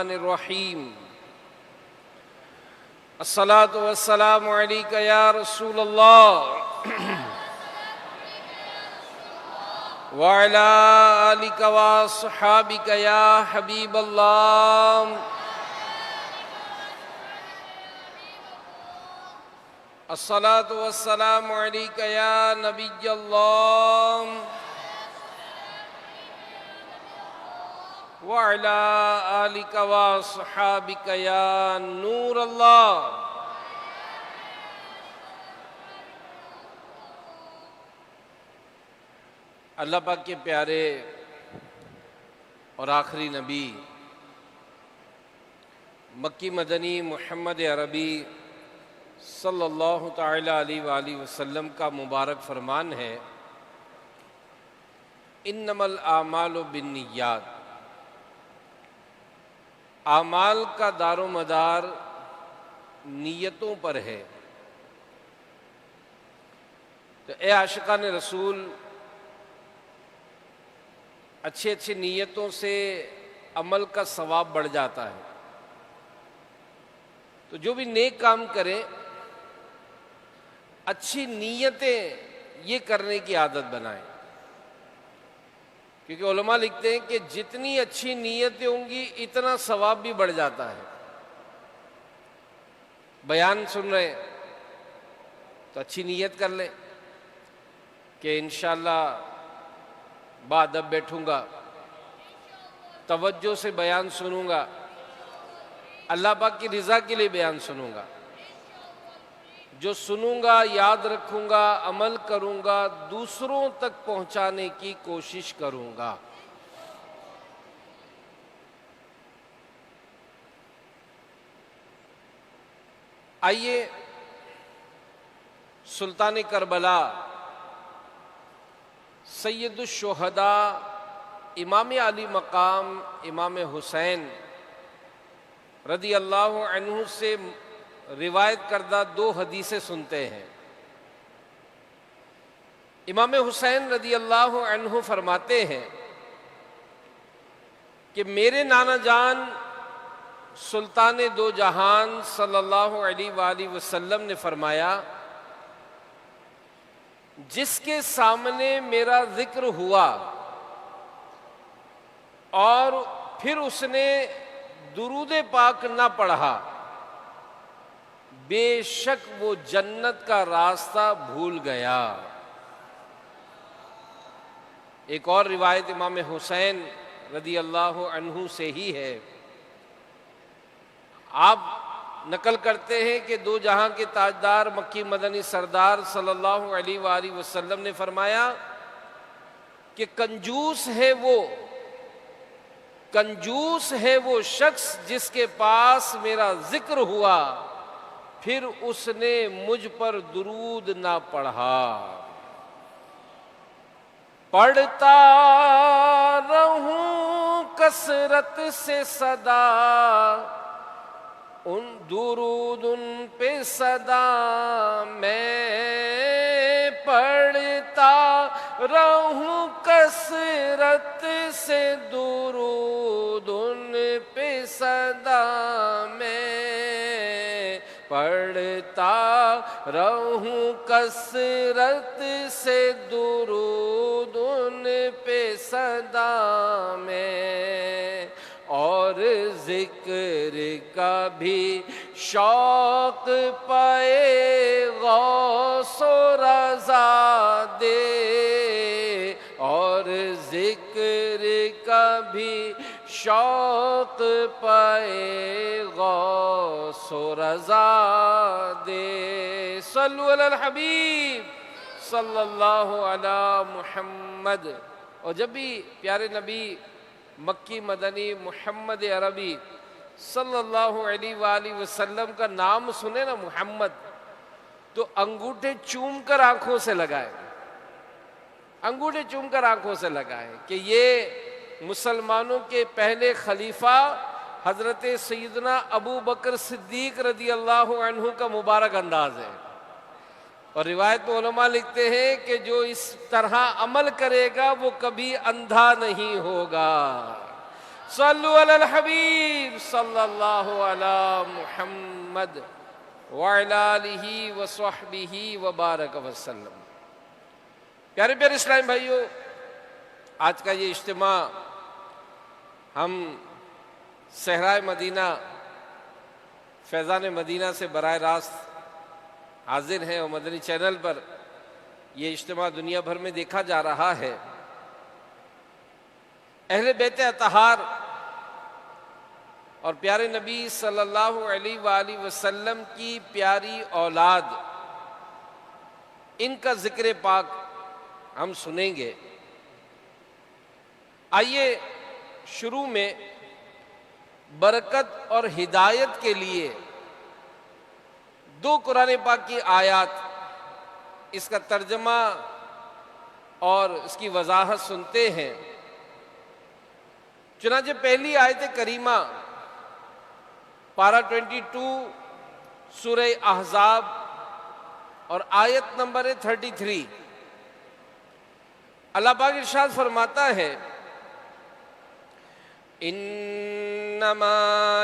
الرحیم الصلاۃ والسلام علیک یا رسول اللہ وعلی آلک واصحابک یا حبیب اللہ الصلاۃ والسلام علیک یا نبی اللہ وعلى آلك وصحابك يا نور اللہ۔ اللہ پاک کے پیارے اور آخری نبی مکی مدنی محمد عربی صلی اللہ تعالی علیہ وآلہ وسلم کا مبارک فرمان ہے، انما الاعمال بالنیات۔ اعمال کا دار و مدار نیتوں پر ہے۔ تو اے عاشقان رسول، اچھی اچھی نیتوں سے عمل کا ثواب بڑھ جاتا ہے۔ تو جو بھی نیک کام کریں، اچھی نیتیں یہ کرنے کی عادت بنائیں، کیونکہ علماء لکھتے ہیں کہ جتنی اچھی نیتیں ہوں گی اتنا ثواب بھی بڑھ جاتا ہے۔ بیان سن رہے ہیں تو اچھی نیت کر لیں کہ انشاءاللہ بادب بیٹھوں گا، توجہ سے بیان سنوں گا، اللہ پاک کی رضا کے لیے بیان سنوں گا، جو سنوں گا یاد رکھوں گا، عمل کروں گا، دوسروں تک پہنچانے کی کوشش کروں گا۔ آئیے سلطان کربلا سید الشہداء امام علی مقام امام حسین رضی اللہ عنہ سے روایت کردہ دو حدیثیں سنتے ہیں۔ امام حسین رضی اللہ عنہ فرماتے ہیں کہ میرے نانا جان سلطان دو جہان صلی اللہ علیہ وآلہ وسلم نے فرمایا، جس کے سامنے میرا ذکر ہوا اور پھر اس نے درود پاک نہ پڑھا، بے شک وہ جنت کا راستہ بھول گیا۔ ایک اور روایت امام حسین رضی اللہ عنہ سے ہی ہے۔ آپ نقل کرتے ہیں کہ دو جہاں کے تاجدار مکی مدنی سردار صلی اللہ علیہ وآلہ وسلم نے فرمایا کہ کنجوس ہے وہ شخص جس کے پاس میرا ذکر ہوا پھر اس نے مجھ پر درود نہ پڑھا۔ پڑھتا رہوں کثرت سے صدا، ان درود ان پہ صدا میں، پڑھتا رہوں کثرت سے درود ان پہ صدا میں، پڑھتا رہوں کثرت سے درود ان پہ صدا میں، اور ذکر کا بھی شوق پائے غوث و رضا دے، اور ذکر کا بھی شوق پائے غوث و رضا دے۔ صلو علی الحبیب صلی اللہ علی محمد۔ اور جب بھی پیارے نبی مکی مدنی محمد عربی صلی اللہ علیہ وآلہ وسلم کا نام سنے نا محمد، تو انگوٹھے چوم کر آنکھوں سے لگائے، انگوٹھے چوم کر آنکھوں سے لگائے کہ یہ مسلمانوں کے پہلے خلیفہ حضرت سیدنا ابو بکر صدیق رضی اللہ عنہ کا مبارک انداز ہے۔ اور روایت میں علماء لکھتے ہیں کہ جو اس طرح عمل کرے گا وہ کبھی اندھا نہیں ہوگا۔ صلو علی الحبیب صلی اللہ علی محمد وعلی آلہ وصحبہ وبارک وسلم۔ پیارے پیارے اسلام بھائیو، آج کا یہ اجتماع ہم صحرائے مدینہ فیضان مدینہ سے براہ راست حاضر ہیں، اور مدنی چینل پر یہ اجتماع دنیا بھر میں دیکھا جا رہا ہے۔ اہل بیت اطہار اور پیارے نبی صلی اللہ علیہ وآلہ وسلم کی پیاری اولاد، ان کا ذکر پاک ہم سنیں گے۔ آئیے شروع میں برکت اور ہدایت کے لیے دو قرآن پاک کی آیات، اس کا ترجمہ اور اس کی وضاحت سنتے ہیں۔ چنانچہ پہلی آیت کریمہ پارہ 22 سورہ احزاب اور آیت نمبر 33، اللہ پاک ارشاد فرماتا ہے، انما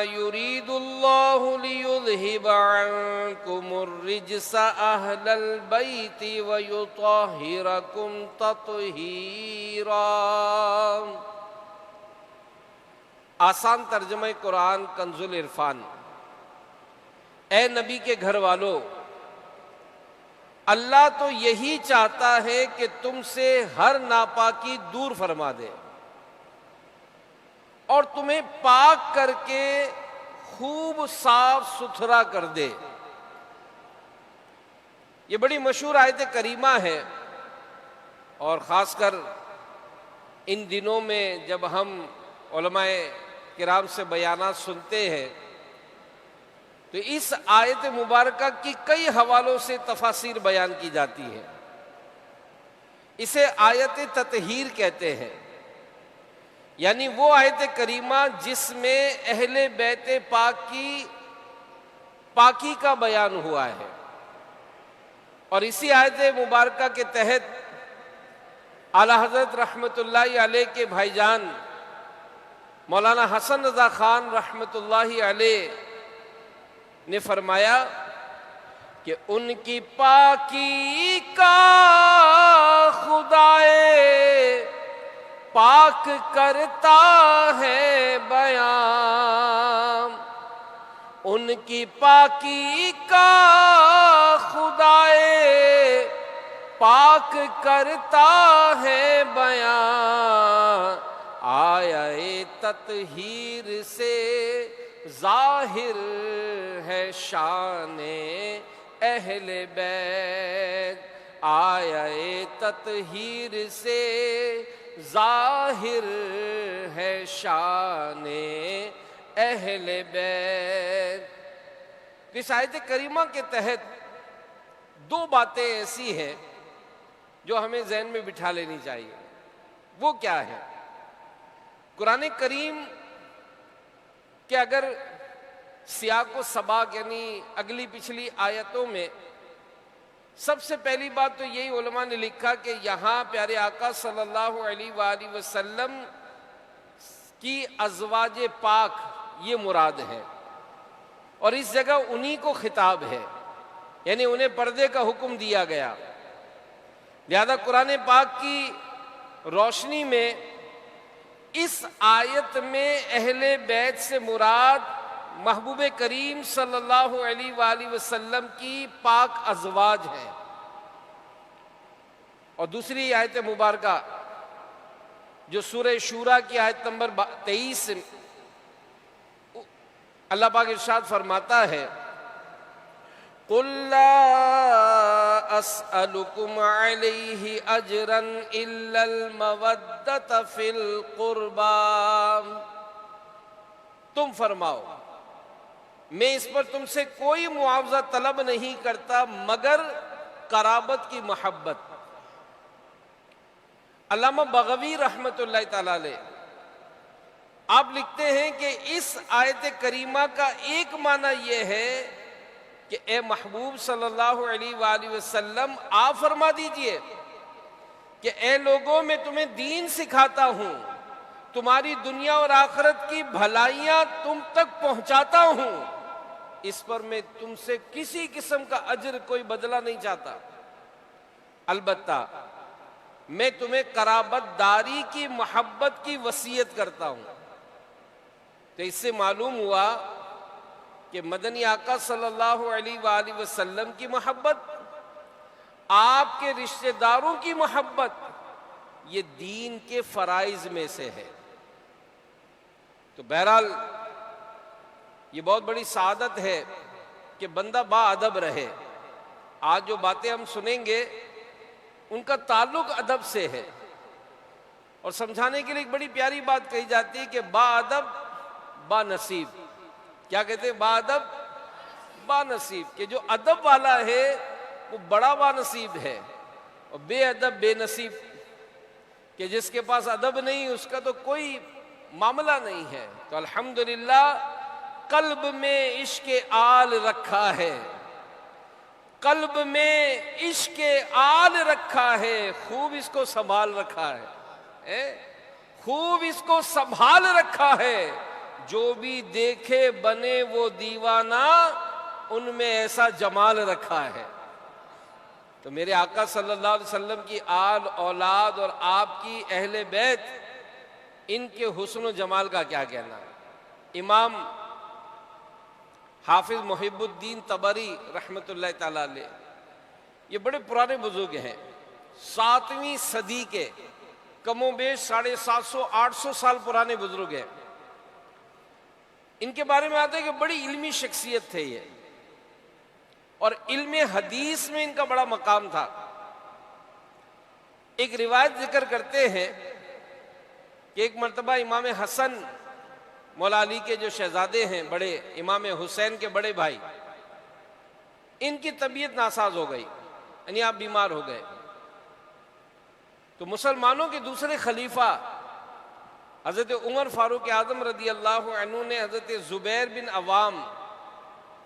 یرید اللہ لیذہب عنکم الرجس اہل البیت ویطہرکم تطہیرا۔ آسان ترجمہ قرآن کنز العرفان۔ اے نبی کے گھر والو، اللہ تو یہی چاہتا ہے کہ تم سے ہر ناپاکی دور فرما دے اور تمہیں پاک کر کے خوب صاف ستھرا کر دے۔ یہ بڑی مشہور آیت کریمہ ہے، اور خاص کر ان دنوں میں جب ہم علماء کرام سے بیانات سنتے ہیں تو اس آیت مبارکہ کی کئی حوالوں سے تفاسیر بیان کی جاتی ہے۔ اسے آیت تطہیر کہتے ہیں، یعنی وہ آیت کریمہ جس میں اہل بیت پاک کی پاکی کا بیان ہوا ہے۔ اور اسی آیت مبارکہ کے تحت اعلیٰ حضرت رحمت اللہ علیہ کے بھائی جان مولانا حسن رضا خان رحمت اللہ علیہ نے فرمایا کہ ان کی پاکی کا خدائے پاک کرتا ہے بیان، ان کی پاکی کا خدائے پاک کرتا ہے بیان، آیا تطہیر سے ظاہر ہے شان اہل بیت، آیا تطہیر سے ظاہر ہے شان اہل بیت۔ اس آیت کریمہ کے تحت دو باتیں ایسی ہیں جو ہمیں ذہن میں بٹھا لینی چاہیے۔ وہ کیا ہے؟ قرآن کریم کہ اگر سیاق و سباق یعنی اگلی پچھلی آیتوں میں سب سے پہلی بات تو یہی علماء نے لکھا کہ یہاں پیارے آقا صلی اللہ علیہ وآلہ وسلم کی ازواج پاک یہ مراد ہے، اور اس جگہ انہی کو خطاب ہے، یعنی انہیں پردے کا حکم دیا گیا۔ لہذا قرآن پاک کی روشنی میں اس آیت میں اہل بیت سے مراد محبوب کریم صلی اللہ علیہ وآلہ وسلم کی پاک ازواج ہیں۔ اور دوسری آیت مبارکہ جو سورہ شورى کی آیت نمبر 23 اللہ پاک ارشاد فرماتا ہے، قُلْ لَا أَسْأَلُكُمْ عَلَيْهِ أَجْرًا إِلَّا الْمَوَدَّةَ فِي الْقُرْبَى۔ تم فرماؤ میں اس پر تم سے کوئی معاوضہ طلب نہیں کرتا مگر قرابت کی محبت۔ علامہ بغوی رحمت اللہ تعالی علیہ آپ لکھتے ہیں کہ اس آیت کریمہ کا ایک معنی یہ ہے کہ اے محبوب صلی اللہ علیہ وآلہ وسلم آپ فرما دیجئے کہ اے لوگوں میں تمہیں دین سکھاتا ہوں تمہاری دنیا اور آخرت کی بھلائیاں تم تک پہنچاتا ہوں، اس پر میں تم سے کسی قسم کا اجر کوئی بدلہ نہیں چاہتا، البتہ میں تمہیں قرابت داری کی محبت کی وصیت کرتا ہوں۔ تو اس سے معلوم ہوا کہ مدنی آقا صلی اللہ علیہ وآلہ وسلم کی محبت، آپ کے رشتہ داروں کی محبت، یہ دین کے فرائض میں سے ہے۔ تو بہرحال یہ بہت بڑی سعادت ہے کہ بندہ با ادب رہے۔ آج جو باتیں ہم سنیں گے ان کا تعلق ادب سے ہے، اور سمجھانے کے لیے ایک بڑی پیاری بات کہی جاتی ہے کہ با ادب با نصیب۔ کیا کہتے ہیں؟ با ادب با نصیب، کہ جو ادب والا ہے وہ بڑا با نصیب ہے، اور بے ادب بے نصیب، کہ جس کے پاس ادب نہیں اس کا تو کوئی معاملہ نہیں ہے۔ تو الحمدللہ قلب میں عشق آل رکھا ہے، قلب میں عشق آل رکھا ہے، خوب اس کو سنبھال رکھا ہے، خوب اس کو سنبھال رکھا ہے۔ جو بھی دیکھے بنے وہ دیوانہ، ان میں ایسا جمال رکھا ہے۔ تو میرے آقا صلی اللہ علیہ وسلم کی آل اولاد اور آپ کی اہل بیت، ان کے حسن و جمال کا کیا کہنا ہے۔ امام حافظ محب الدین طبری رحمۃ اللہ تعالی علیہ، یہ بڑے پرانے بزرگ ہیں، 7ویں صدی کے، کم و بیش 750-800 سال پرانے بزرگ ہیں۔ ان کے بارے میں آتا ہے کہ بڑی علمی شخصیت تھے یہ، اور علم حدیث میں ان کا بڑا مقام تھا۔ ایک روایت ذکر کرتے ہیں کہ ایک مرتبہ امام حسن مولا علی کے جو شہزادے ہیں بڑے، امام حسین کے بڑے بھائی، ان کی طبیعت ناساز ہو گئی، یعنی آپ بیمار ہو گئے۔ تو مسلمانوں کے دوسرے خلیفہ حضرت عمر فاروق اعظم رضی اللہ عنہ نے حضرت زبیر بن عوام،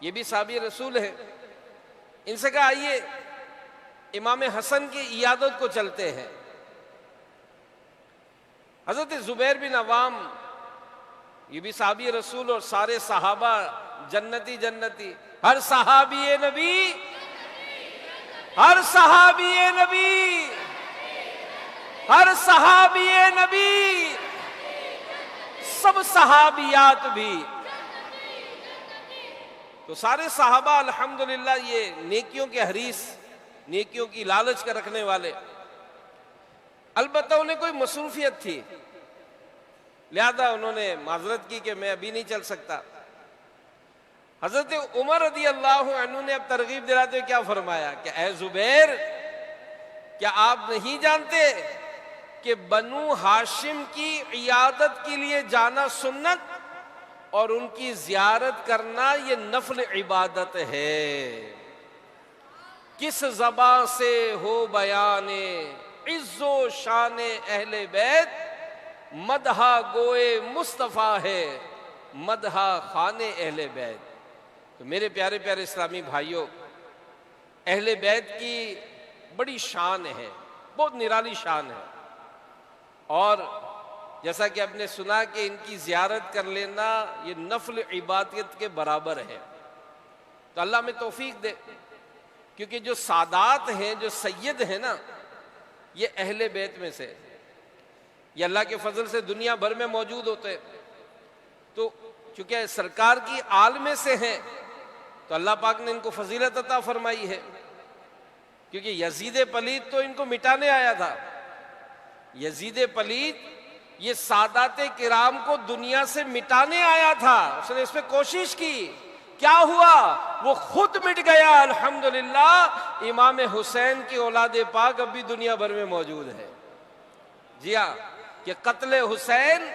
یہ بھی صحابی رسول ہیں، ان سے کہا آئیے امام حسن کی عیادت کو چلتے ہیں۔ حضرت زبیر بن عوام، یہ بھی صحابی رسول، اور سارے صحابہ جنتی جنتی، ہر صحابی نبی، ہر صحابی نبی، ہر صحابی نبی، سب صحابیات بھی۔ تو سارے صحابہ الحمدللہ یہ نیکیوں کے حریص، نیکیوں کی لالچ کا رکھنے والے، البتہ انہیں کوئی مصروفیت تھی، لہذا انہوں نے معذرت کی کہ میں ابھی نہیں چل سکتا۔ حضرت عمر رضی اللہ عنہ نے اب ترغیب دلاتے ہوئے کیا فرمایا کہ اے زبیر، کیا آپ نہیں جانتے کہ بنو ہاشم کی عیادت کے لیے جانا سنت اور ان کی زیارت کرنا یہ نفل عبادت ہے؟ کس زبان سے ہو بیان عز و شان اہل بیت، مدحہ گوئے مصطفیٰ ہے، مدحہ خان اہل بیت۔ تو میرے پیارے پیارے اسلامی بھائیوں، اہل بیت کی بڑی شان ہے، بہت نرالی شان ہے، اور جیسا کہ آپ نے سنا کہ ان کی زیارت کر لینا یہ نفل عبادت کے برابر ہے۔ تو اللہ میں توفیق دے، کیونکہ جو سادات ہیں، جو سید ہیں نا، یہ اہل بیت میں سے، یہ اللہ کے فضل سے دنیا بھر میں موجود ہوتے، تو چونکہ سرکار کی آل میں سے ہیں تو اللہ پاک نے ان کو فضیلت عطا فرمائی ہے، کیونکہ یزید پلید تو ان کو مٹانے آیا تھا۔ یزید پلید یہ سادات کرام کو دنیا سے مٹانے آیا تھا، اس نے اس پہ کوشش کی، کیا ہوا؟ وہ خود مٹ گیا۔ الحمدللہ امام حسین کی اولاد پاک اب بھی دنیا بھر میں موجود ہے۔ جی ہاں، کہ قتل حسین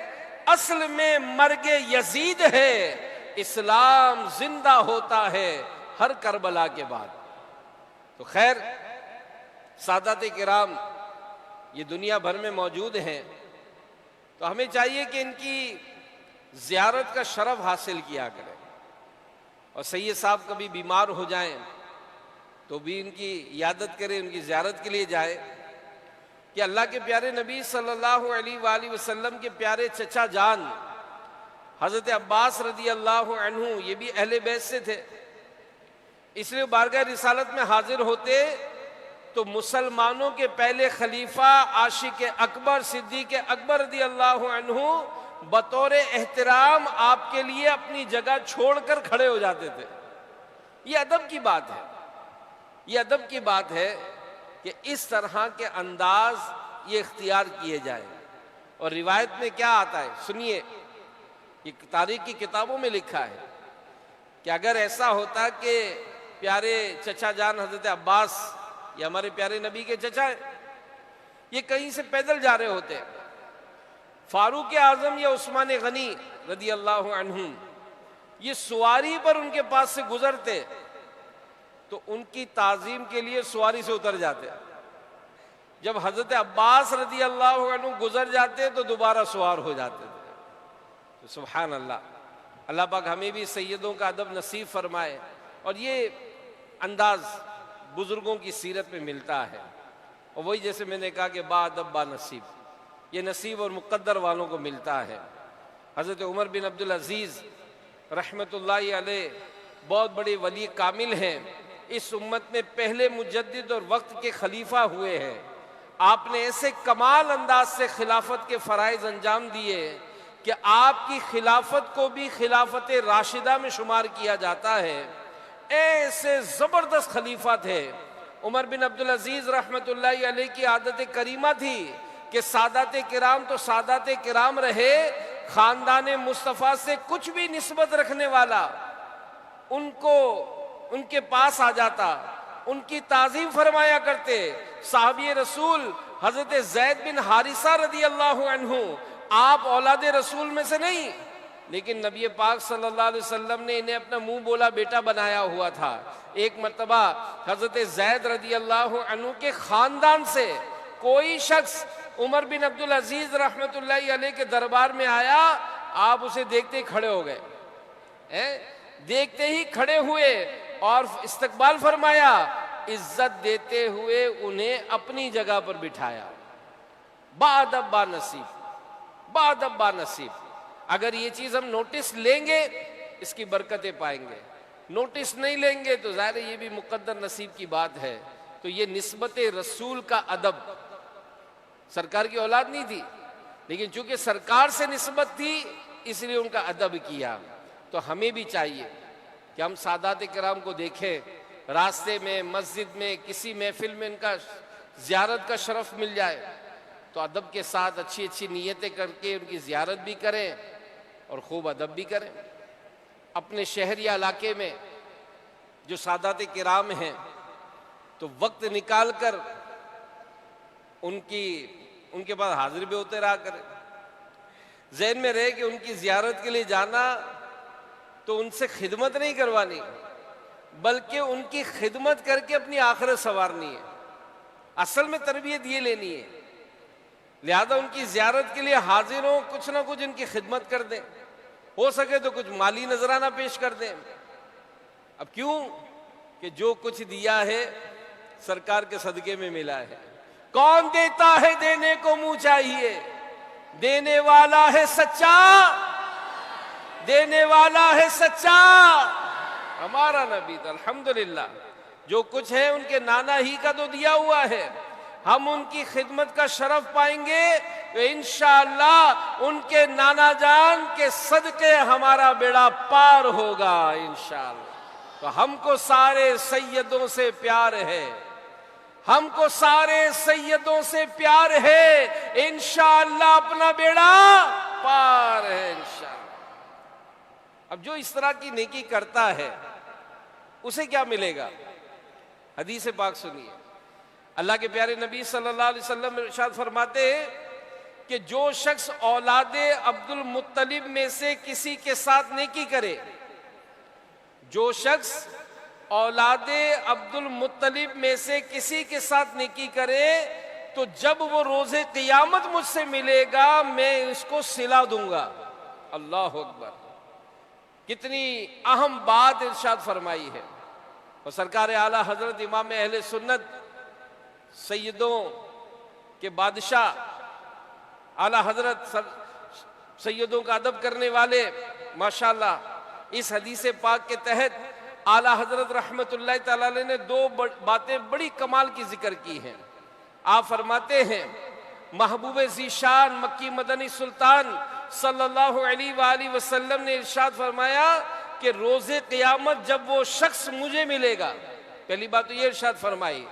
اصل میں مرگ یزید ہے، اسلام زندہ ہوتا ہے ہر کربلا کے بعد۔ تو خیر، سادات کرام یہ دنیا بھر میں موجود ہیں، تو ہمیں چاہیے کہ ان کی زیارت کا شرف حاصل کیا کریں، اور سید صاحب کبھی بیمار ہو جائیں تو بھی ان کی عیادت کریں، ان کی زیارت کے لیے جائیں۔ کہ اللہ کے پیارے نبی صلی اللہ علیہ وآلہ وسلم کے پیارے چچا جان حضرت عباس رضی اللہ عنہ یہ بھی اہل بیت سے تھے، اس لیے بارگاہ رسالت میں حاضر ہوتے تو مسلمانوں کے پہلے خلیفہ عاشق اکبر صدیق اکبر رضی اللہ عنہ بطور احترام آپ کے لیے اپنی جگہ چھوڑ کر کھڑے ہو جاتے تھے۔ یہ ادب کی بات ہے، یہ ادب کی بات ہے کہ اس طرح کے انداز یہ اختیار کیے جائیں۔ اور روایت میں کیا آتا ہے سنیے، یہ تاریخ کی کتابوں میں لکھا ہے کہ اگر ایسا ہوتا کہ پیارے چچا جان حضرت عباس، یہ ہمارے پیارے نبی کے چچا ہیں، یہ کہیں سے پیدل جا رہے ہوتے، فاروق اعظم یا عثمان غنی رضی اللہ عنہ یہ سواری پر ان کے پاس سے گزرتے تو ان کی تعظیم کے لیے سواری سے اتر جاتے، جب حضرت عباس رضی اللہ عنہ گزر جاتے تو دوبارہ سوار ہو جاتے تھے۔ تو سبحان اللہ، اللہ پاک ہمیں بھی سیدوں کا ادب نصیب فرمائے۔ اور یہ انداز بزرگوں کی سیرت میں ملتا ہے، اور وہی جیسے میں نے کہا کہ با ادب با نصیب، یہ نصیب اور مقدر والوں کو ملتا ہے۔ حضرت عمر بن عبدالعزیز رحمت اللہ علیہ بہت بڑے ولی کامل ہیں، اس امت میں پہلے مجدد اور وقت کے خلیفہ ہوئے ہیں۔ آپ نے ایسے کمال انداز سے خلافت کے فرائض انجام دیے کہ آپ کی خلافت کو بھی خلافت راشدہ میں شمار کیا جاتا ہے۔ ایسے زبردست خلیفہ تھے۔ عمر بن عبدالعزیز رحمت اللہ علیہ کی عادت کریمہ تھی کہ سادات کرام تو سادات کرام رہے، خاندان مصطفیٰ سے کچھ بھی نسبت رکھنے والا ان کے پاس آ جاتا، ان کی تعظیم فرمایا کرتے۔ صحابی رسول حضرت زید بن حارثہ رضی اللہ عنہ، آپ اولاد رسول میں سے نہیں، لیکن نبی پاک صلی اللہ علیہ وسلم نے انہیں اپنا منہ بولا بیٹا بنایا ہوا تھا۔ ایک مرتبہ حضرت زید رضی اللہ عنہ کے خاندان سے کوئی شخص عمر بن عبدالعزیز رحمت اللہ علیہ کے دربار میں آیا، آپ اسے دیکھتے ہی کھڑے ہو گئے، دیکھتے ہی کھڑے ہوئے اور استقبال فرمایا، عزت دیتے ہوئے انہیں اپنی جگہ پر بٹھایا۔ با ادب با نصیب، با ادب با نصیب۔ اگر یہ چیز ہم نوٹس لیں گے اس کی برکتیں پائیں گے، نوٹس نہیں لیں گے تو ظاہر یہ بھی مقدر نصیب کی بات ہے۔ تو یہ نسبت رسول کا ادب، سرکار کی اولاد نہیں تھی لیکن چونکہ سرکار سے نسبت تھی اس لیے ان کا ادب کیا۔ تو ہمیں بھی چاہیے کہ ہم سادات کرام کو دیکھیں، راستے میں، مسجد میں، کسی محفل میں ان کا زیارت کا شرف مل جائے تو ادب کے ساتھ اچھی اچھی نیتیں کر کے ان کی زیارت بھی کریں اور خوب ادب بھی کریں۔ اپنے شہر یا علاقے میں جو سادات کرام ہیں تو وقت نکال کر ان کے پاس حاضر بھی ہوتے رہا کریں، ذہن میں رہے کہ ان کی زیارت کے لیے جانا تو ان سے خدمت نہیں کروانی بلکہ ان کی خدمت کر کے اپنی آخرت سنوارنی ہے۔ اصل میں تربیت یہ لینی ہے، لہذا ان کی زیارت کے لیے حاضر ہوں، کچھ نہ کچھ ان کی خدمت کر دیں، ہو سکے تو کچھ مالی نذرانہ پیش کر دیں۔ اب کیوں کہ جو کچھ دیا ہے سرکار کے صدقے میں ملا ہے۔ کون دیتا ہے دینے کو منہ چاہیے، دینے والا ہے سچا، دینے والا ہے سچا ہمارا نبی تو الحمدللہ جو کچھ ہے ان کے نانا ہی کا تو دیا ہوا ہے۔ ہم ان کی خدمت کا شرف پائیں گے تو انشاءاللہ ان کے نانا جان کے صدقے ہمارا بیڑا پار ہوگا انشاءاللہ۔ تو ہم کو سارے سیدوں سے پیار ہے، ہم کو سارے سیدوں سے پیار ہے، انشاءاللہ اپنا بیڑا پار ہے انشاءاللہ۔ اب جو اس طرح کی نیکی کرتا ہے اسے کیا ملے گا؟ حدیث پاک سنیے، اللہ کے پیارے نبی صلی اللہ علیہ وسلم ارشاد فرماتے ہیں کہ جو شخص اولاد عبد المطلب میں سے کسی کے ساتھ نیکی کرے، جو شخص اولاد عبد المطلب میں سے کسی کے ساتھ نیکی کرے تو جب وہ روز قیامت مجھ سے ملے گا میں اس کو صلہ دوں گا۔ اللہ اکبر، کتنی اہم بات ارشاد فرمائی ہے۔ اور سرکار اعلیٰ حضرت امام اہل سنت سیدوں کہ بادشاہ اعلیٰ حضرت سیدوں کا ادب کرنے والے ماشاءاللہ اس حدیث پاک کے تحت اعلیٰ حضرت رحمت اللہ تعالی علیہ نے دو باتیں بڑی کمال کی ذکر کی ہیں۔ آپ فرماتے ہیں محبوب ذیشان مکی مدنی سلطان صلی اللہ علیہ وآلہ وسلم نے ارشاد فرمایا کہ روز قیامت جب وہ شخص مجھے ملے گا، پہلی بات تو یہ ارشاد فرمائی،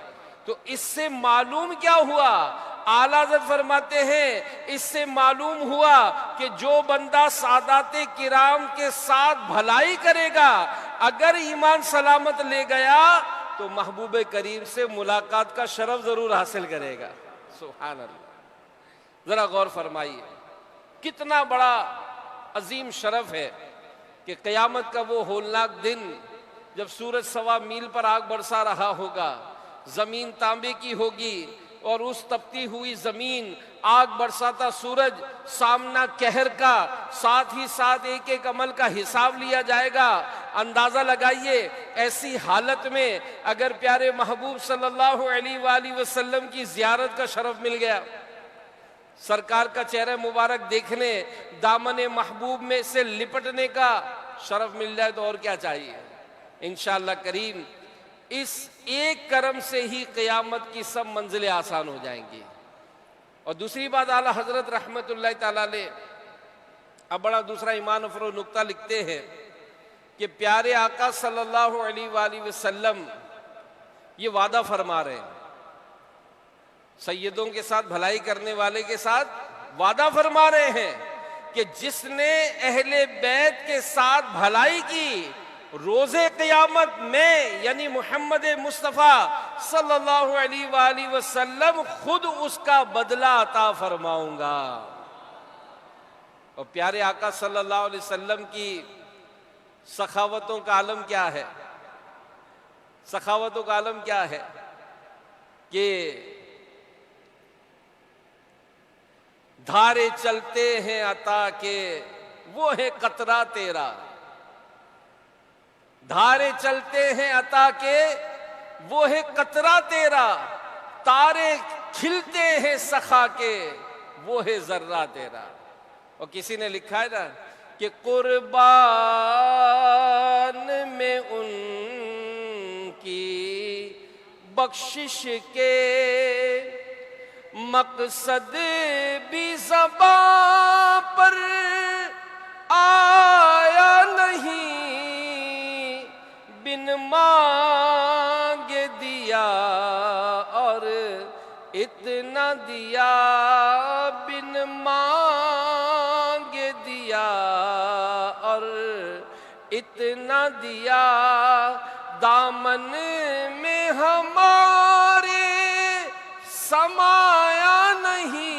تو اس سے معلوم کیا ہوا؟ اعلیٰ حضرت فرماتے ہیں اس سے معلوم ہوا کہ جو بندہ سادات کرام کے ساتھ بھلائی کرے گا اگر ایمان سلامت لے گیا تو محبوب کریم سے ملاقات کا شرف ضرور حاصل کرے گا۔ سبحان اللہ، ذرا غور فرمائیے کتنا بڑا عظیم شرف ہے کہ قیامت کا وہ ہولناک دن جب سورج 1.25 میل پر آگ برسا رہا ہوگا، زمین تانبے کی ہوگی اور اس تپتی ہوئی زمین، آگ برساتا سورج، سامنا قہر کا، ساتھ ہی ساتھ ایک ایک عمل کا حساب لیا جائے گا۔ اندازہ لگائیے ایسی حالت میں اگر پیارے محبوب صلی اللہ علیہ وآلہ وسلم کی زیارت کا شرف مل گیا، سرکار کا چہرہ مبارک دیکھنے، دامن محبوب میں سے لپٹنے کا شرف مل جائے تو اور کیا چاہیے؟ انشاءاللہ کریم اس ایک کرم سے ہی قیامت کی سب منزلیں آسان ہو جائیں گی۔ اور دوسری بات اعلیٰ حضرت رحمت اللہ تعالی علیہ اب بڑا دوسرا ایمان افروز نقطہ لکھتے ہیں کہ پیارے آقا صلی اللہ علیہ وآلہ وسلم یہ وعدہ فرما رہے ہیں، سیدوں کے ساتھ بھلائی کرنے والے کے ساتھ وعدہ فرما رہے ہیں کہ جس نے اہل بیت کے ساتھ بھلائی کی روز قیامت میں یعنی محمد مصطفیٰ صلی اللہ علیہ وآلہ وسلم خود اس کا بدلہ عطا فرماؤں گا۔ اور پیارے آقا صلی اللہ علیہ وسلم کی سخاوتوں کا عالم کیا ہے؟ سخاوتوں کا عالم کیا ہے کہ دھارے چلتے ہیں عطا کے وہ ہے قطرہ تیرا، دھارے چلتے ہیں عطا کے وہ ہے قطرہ تیرا، تارے کھلتے ہیں سخا کے وہ ہے ذرہ تیرا۔ اور کسی نے لکھا ہے نا کہ قربان میں ان کی بخشش کے مقصد بھی زباں پر آیا نہیں، بن مانگ دیا اور اتنا دیا، بن مانگ دیا اور اتنا دیا، دامن میں ہمارے سمایا نہیں،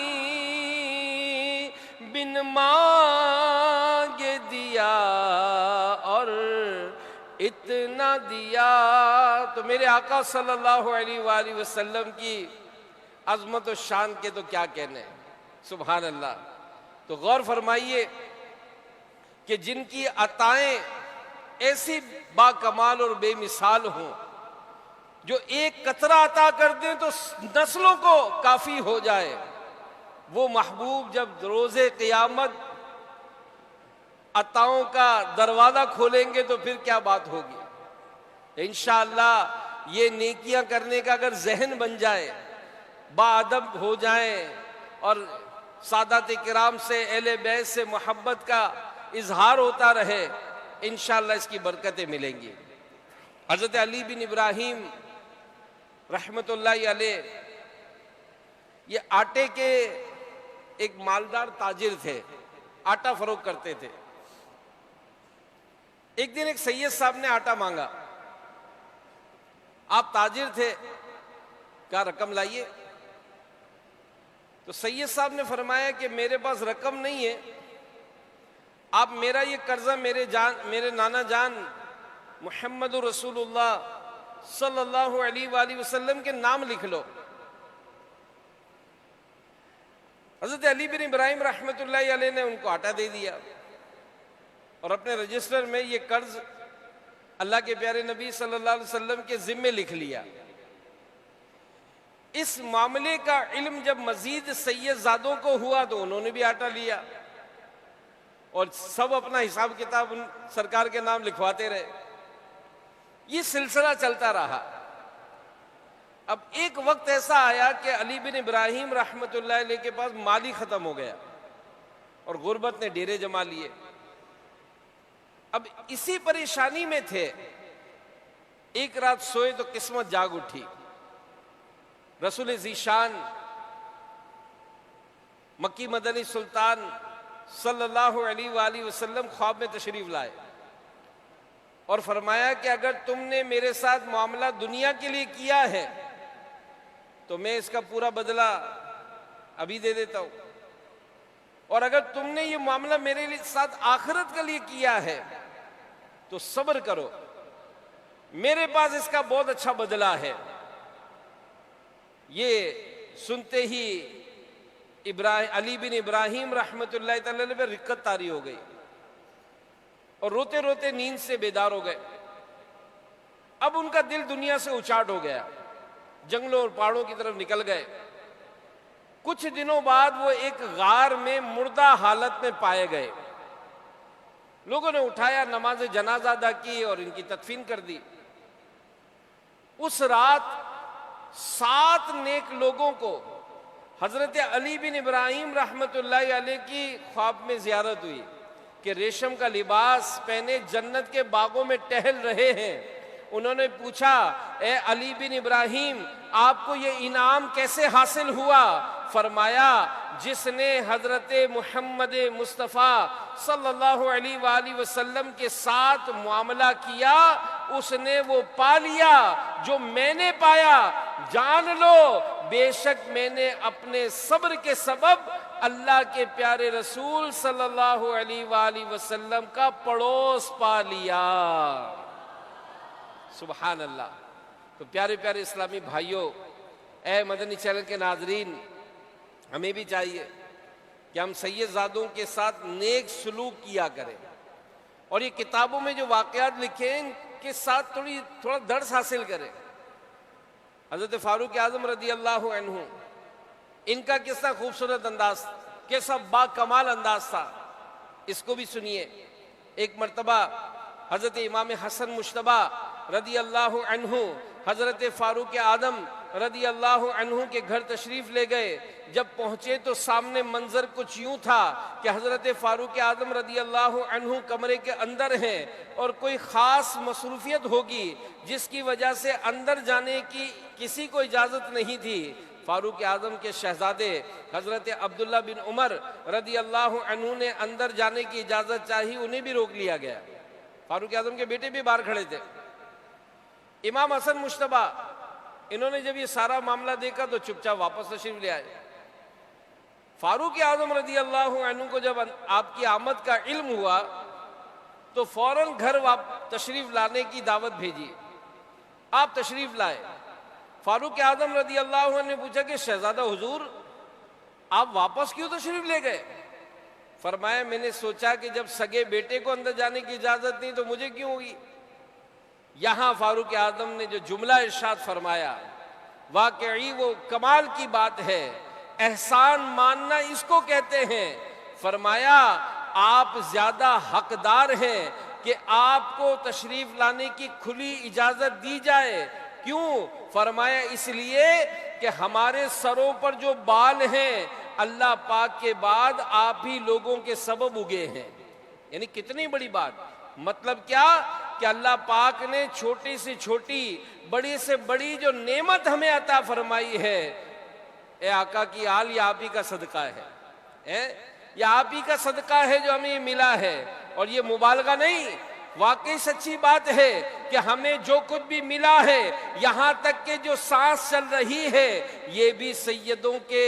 بن مانگ دیا اور اتنا دیا۔ تو میرے آقا صلی اللہ علیہ وآلہ وسلم کی عظمت و شان کے تو کیا کہنے، سبحان اللہ۔ تو غور فرمائیے کہ جن کی عطائیں ایسی با کمال اور بے مثال ہوں، جو ایک قطرہ عطا کر دیں تو نسلوں کو کافی ہو جائے، وہ محبوب جب روز قیامت عطاؤں کا دروازہ کھولیں گے تو پھر کیا بات ہوگی۔ انشاءاللہ یہ نیکیاں کرنے کا اگر ذہن بن جائے، با ادب ہو جائیں اور سادات کرام سے اہل بیت سے محبت کا اظہار ہوتا رہے، انشاءاللہ اس کی برکتیں ملیں گی۔ حضرت علی بن ابراہیم رحمت اللہ علیہ یہ آٹے کے ایک مالدار تاجر تھے، آٹا فروخت کرتے تھے۔ ایک دن ایک سید صاحب نے آٹا مانگا، آپ تاجر تھے، کہا رقم لائیے۔ تو سید صاحب نے فرمایا کہ میرے پاس رقم نہیں ہے، آپ میرا یہ قرضہ میرے نانا جان محمد رسول اللہ صلی اللہ علیہ وآلہ وسلم کے نام لکھ لو۔ حضرت علی بن ابراہیم رحمت اللہ علیہ نے ان کو آٹا دے دیا اور اپنے رجسٹر میں یہ قرض اللہ کے پیارے نبی صلی اللہ علیہ وسلم کے ذمے لکھ لیا۔ اس معاملے کا علم جب مزید سید زادوں کو ہوا تو انہوں نے بھی آٹا لیا اور سب اپنا حساب کتاب سرکار کے نام لکھواتے رہے. یہ سلسلہ چلتا رہا. اب ایک وقت ایسا آیا کہ علی بن ابراہیم رحمۃ اللہ علیہ کے پاس مال ہی ختم ہو گیا اور غربت نے ڈیرے جما لیے. اب اسی پریشانی میں تھے. ایک رات سوئے تو قسمت جاگ اٹھی. رسول ذیشان مکی مدنی سلطان صلی اللہ علیہ وآلہ وسلم خواب میں تشریف لائے اور فرمایا کہ اگر تم نے میرے ساتھ معاملہ دنیا کے لیے کیا ہے تو میں اس کا پورا بدلہ ابھی دے دیتا ہوں، اور اگر تم نے یہ معاملہ میرے ساتھ آخرت کے لیے کیا ہے تو صبر کرو، میرے پاس اس کا بہت اچھا بدلہ ہے. یہ سنتے ہی علی بن ابراہیم رحمۃ اللہ تعالی علیہ پہ رقت طاری ہو گئی اور روتے روتے نیند سے بیدار ہو گئے. اب ان کا دل دنیا سے اچاٹ ہو گیا، جنگلوں اور پہاڑوں کی طرف نکل گئے. کچھ دنوں بعد وہ ایک غار میں مردہ حالت میں پائے گئے. لوگوں نے اٹھایا، نماز جنازہ ادا کی اور ان کی تدفین کر دی. اس رات 7 نیک لوگوں کو حضرت علی بن ابراہیم رحمۃ اللہ علیہ کی خواب میں زیارت ہوئی کہ ریشم کا لباس پہنے جنت کے باغوں میں ٹہل رہے ہیں. انہوں نے پوچھا، اے علی بن ابراہیم، آپ کو یہ انعام کیسے حاصل ہوا؟ فرمایا، جس نے حضرت محمد مصطفیٰ صلی اللہ علیہ وآلہ وسلم کے ساتھ معاملہ کیا اس نے وہ پا لیا جو میں نے پایا. جان لو بے شک میں نے اپنے صبر کے سبب اللہ کے پیارے رسول صلی اللہ علیہ وآلہ وسلم کا پڑوس پا لیا. سبحان اللہ. تو پیارے پیارے اسلامی بھائیوں، اے مدنی چینل کے ناظرین، ہمیں بھی چاہیے کہ ہم سید زادوں کے ساتھ نیک سلوک کیا کریں اور یہ کتابوں میں جو واقعات لکھے ہیں ان کے ساتھ تھوڑا درس حاصل کریں. حضرت فاروق اعظم رضی اللہ عنہ، ان کا کیسا خوبصورت انداز، کیسا با کمال انداز تھا، اس کو بھی سنیے. ایک مرتبہ حضرت امام حسن مجتبی رضی اللہ عنہ حضرت فاروق اعظم رضی اللہ عنہ کے گھر تشریف لے گئے. جب پہنچے تو سامنے منظر کچھ یوں تھا کہ حضرت فاروق اعظم رضی اللہ عنہ کمرے کے اندر ہیں اور کوئی خاص مصروفیت ہوگی جس کی وجہ سے اندر جانے کی کسی کو اجازت نہیں تھی. فاروق اعظم کے شہزادے حضرت عبداللہ بن عمر رضی اللہ عنہ نے اندر جانے کی اجازت چاہی، انہیں بھی روک لیا گیا. فاروق اعظم کے بیٹے بھی باہر کھڑے تھے. امام حسن مجتبی انہوں نے جب یہ سارا معاملہ دیکھا تو چپ چاپ واپس تشریف لے آئے. فاروق اعظم رضی اللہ عنہ کو جب آپ کی آمد کا علم ہوا تو فوراً گھر تشریف لانے کی دعوت بھیجی. آپ تشریف لائے. فاروق اعظم رضی اللہ عنہ نے پوچھا کہ شہزادہ حضور، آپ واپس کیوں تشریف لے گئے؟ فرمایا، میں نے سوچا کہ جب سگے بیٹے کو اندر جانے کی اجازت نہیں تو مجھے کیوں ہوگی. یہاں فاروق اعظم نے جو جملہ ارشاد فرمایا واقعی وہ کمال کی بات ہے. احسان ماننا اس کو کہتے ہیں. فرمایا، آپ زیادہ حقدار ہیں کہ آپ کو تشریف لانے کی کھلی اجازت دی جائے. کیوں؟ فرمایا، اس لیے کہ ہمارے سروں پر جو بال ہیں اللہ پاک کے بعد آپ ہی لوگوں کے سبب اگے ہیں. یعنی کتنی بڑی بات. مطلب کیا کہ اللہ پاک نے چھوٹی سے چھوٹی، بڑی سے بڑی جو نعمت ہمیں عطا فرمائی ہے، اے آقا کی آل، یہ آپ ہی کا صدقہ ہے. یہ آپ ہی کا صدقہ ہے جو ہمیں ملا ہے. اور یہ مبالغہ نہیں، واقعی سچی بات ہے کہ ہمیں جو کچھ بھی ملا ہے، یہاں تک کہ جو سانس چل رہی ہے، یہ بھی سیدوں کے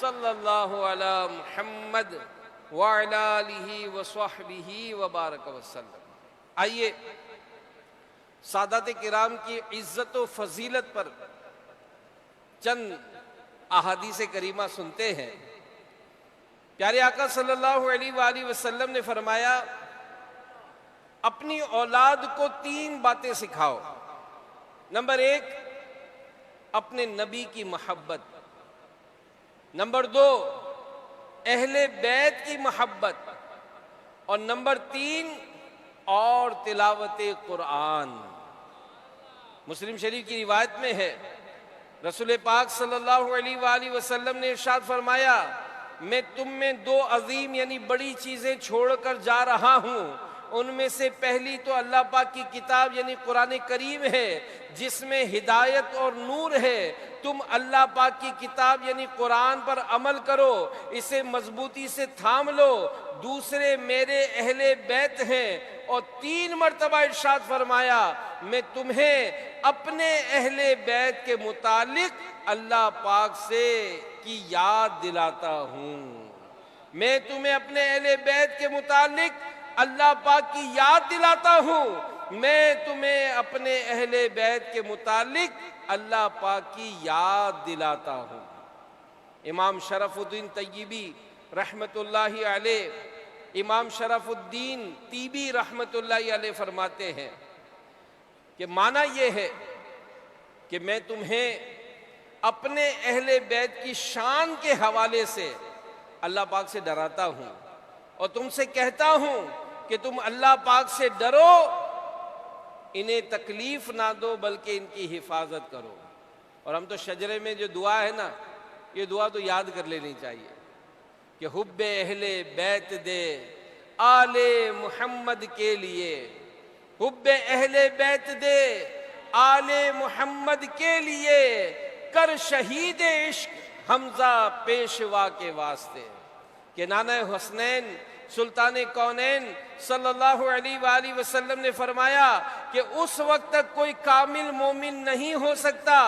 صلی اللہ علی محمد وعلی آلہ وصحبہ وبارک وسلم۔ آئیے سادات کرام کی عزت و فضیلت پر چند احادیث کریمہ سنتے ہیں۔ پیارے آقا صلی اللہ علیہ وآلہ وسلم نے فرمایا، اپنی اولاد کو 3 باتیں سکھاؤ۔ نمبر 1، اپنے نبی کی محبت۔ نمبر 2، اہل بیت کی محبت۔ اور نمبر 3، اور تلاوت قرآن۔ مسلم شریف کی روایت میں ہے، رسول پاک صلی اللہ علیہ وآلہ وسلم نے ارشاد فرمایا، میں تم میں 2 عظیم یعنی بڑی چیزیں چھوڑ کر جا رہا ہوں۔ ان میں سے پہلی تو اللہ پاک کی کتاب یعنی قرآن کریم ہے، جس میں ہدایت اور نور ہے۔ تم اللہ پاک کی کتاب یعنی قرآن پر عمل کرو، اسے مضبوطی سے تھام لو۔ دوسرے میرے اہل بیت ہیں۔ اور 3 مرتبہ ارشاد فرمایا، میں تمہیں اپنے اہل بیت کے متعلق اللہ پاک سے کی یاد دلاتا ہوں۔ میں تمہیں اپنے اہل بیت کے متعلق اللہ پاک کی یاد دلاتا ہوں۔ میں تمہیں اپنے اہل بیت کے متعلق اللہ پاک کی یاد دلاتا ہوں۔ امام شرف الدین طیبی رحمت اللہ علیہ، امام شرف الدین طیبی رحمت اللہ علیہ فرماتے ہیں کہ معنی یہ ہے کہ میں تمہیں اپنے اہل بیت کی شان کے حوالے سے اللہ پاک سے ڈراتا ہوں، اور تم سے کہتا ہوں کہ تم اللہ پاک سے ڈرو، انہیں تکلیف نہ دو بلکہ ان کی حفاظت کرو۔ اور ہم تو شجرے میں جو دعا ہے نا، یہ دعا تو یاد کر لینی چاہیے کہ حب اہل بیت دے آل محمد کے لیے، حب اہل بیت دے آل محمد کے لیے، کر شہید عشق حمزہ پیشوا کے واسطے۔ کہ نانہ حسنین سلطان کونین صلی اللہ علیہ وآلہ وسلم نے فرمایا کہ اس وقت تک کوئی کامل مومن نہیں ہو سکتا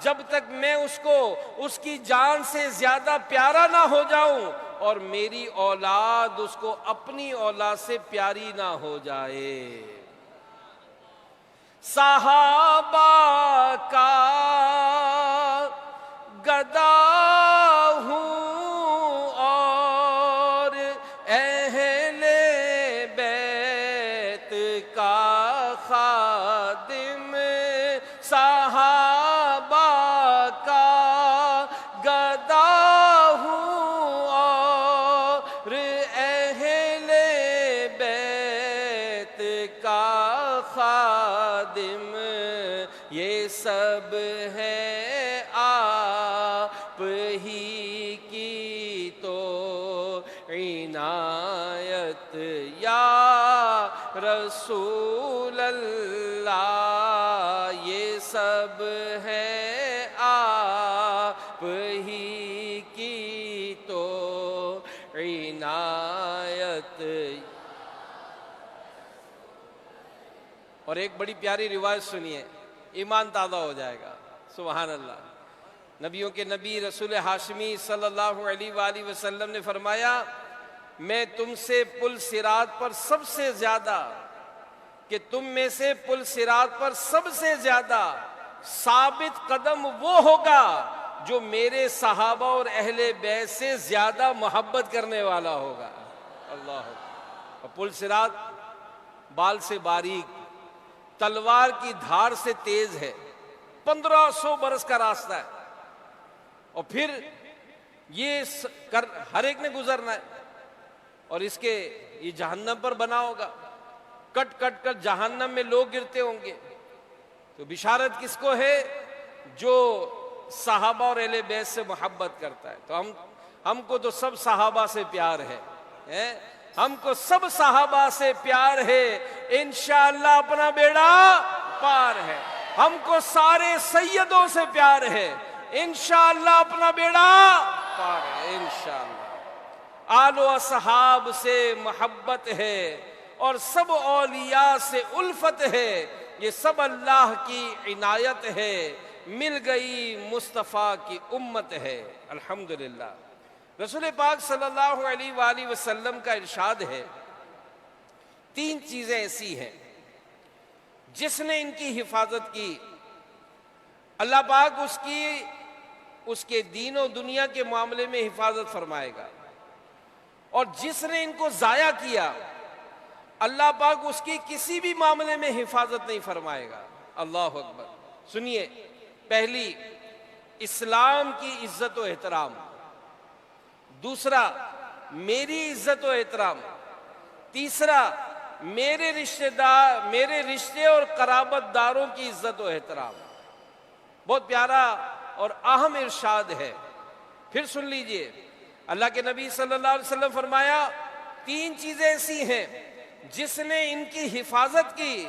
جب تک میں اس کو اس کی جان سے زیادہ پیارا نہ ہو جاؤں، اور میری اولاد اس کو اپنی اولاد سے پیاری نہ ہو جائے۔ صحابہ کا گدا ہوں اور اہل بیت کا خادم، صحابہ کا گدا ہوں اور اہل بیت کا خادم، یہ سب ہے آپ ہی کی تو عنایت یا رسول اللہ، یہ سب ہے آپ ہی کی تو عنایت۔ اور ایک بڑی پیاری روایت سنیے، ایمان تازہ ہو جائے گا۔ سبحان اللہ۔ نبیوں کے نبی رسول ہاشمی صلی اللہ علیہ وآلہ وسلم نے فرمایا، میں تم سے پل صراط پر سب سے زیادہ، کہ تم میں سے پل صراط پر سب سے زیادہ ثابت قدم وہ ہوگا جو میرے صحابہ اور اہل بیت سے زیادہ محبت کرنے والا ہوگا۔ اللہ۔ اور پل صراط بال سے باریک، تلوار کی دھار سے تیز ہے، 1500 برس کا راستہ ہے، اور پھر یہ ہر ایک نے گزرنا ہے، اور اس کے یہ جہنم پر بنا ہوگا، کٹ کٹ کر جہنم میں لوگ گرتے ہوں گے۔ تو بشارت کس کو ہے؟ جو صحابہ اور اہل بیت سے محبت کرتا ہے۔ تو ہم کو تو سب صحابہ سے پیار ہے، ہم کو سب صحابہ سے پیار ہے، انشاءاللہ اپنا بیڑا پار ہے۔ ہم کو سارے سیدوں سے پیار ہے، انشاءاللہ اپنا بیڑا پار ہے، انشاءاللہ۔ آل و اصحاب سے محبت ہے اور سب اولیاء سے الفت ہے، یہ سب اللہ کی عنایت ہے، مل گئی مصطفیٰ کی امت ہے۔ الحمدللہ۔ رسول پاک صلی اللہ علیہ وآلہ وسلم کا ارشاد ہے، تین چیزیں ایسی ہیں جس نے ان کی حفاظت کی، اللہ پاک اس کے دین و دنیا کے معاملے میں حفاظت فرمائے گا، اور جس نے ان کو ضائع کیا اللہ پاک اس کی کسی بھی معاملے میں حفاظت نہیں فرمائے گا۔ اللہ اکبر۔ سنیے، پہلی اسلام کی عزت و احترام، دوسرا میری عزت و احترام، تیسرا میرے رشتے اور قرابت داروں کی عزت و احترام۔ بہت پیارا اور اہم ارشاد ہے، پھر سن لیجئے۔ اللہ کے نبی صلی اللہ علیہ وسلم فرمایا، تین چیزیں ایسی ہیں جس نے ان کی حفاظت کی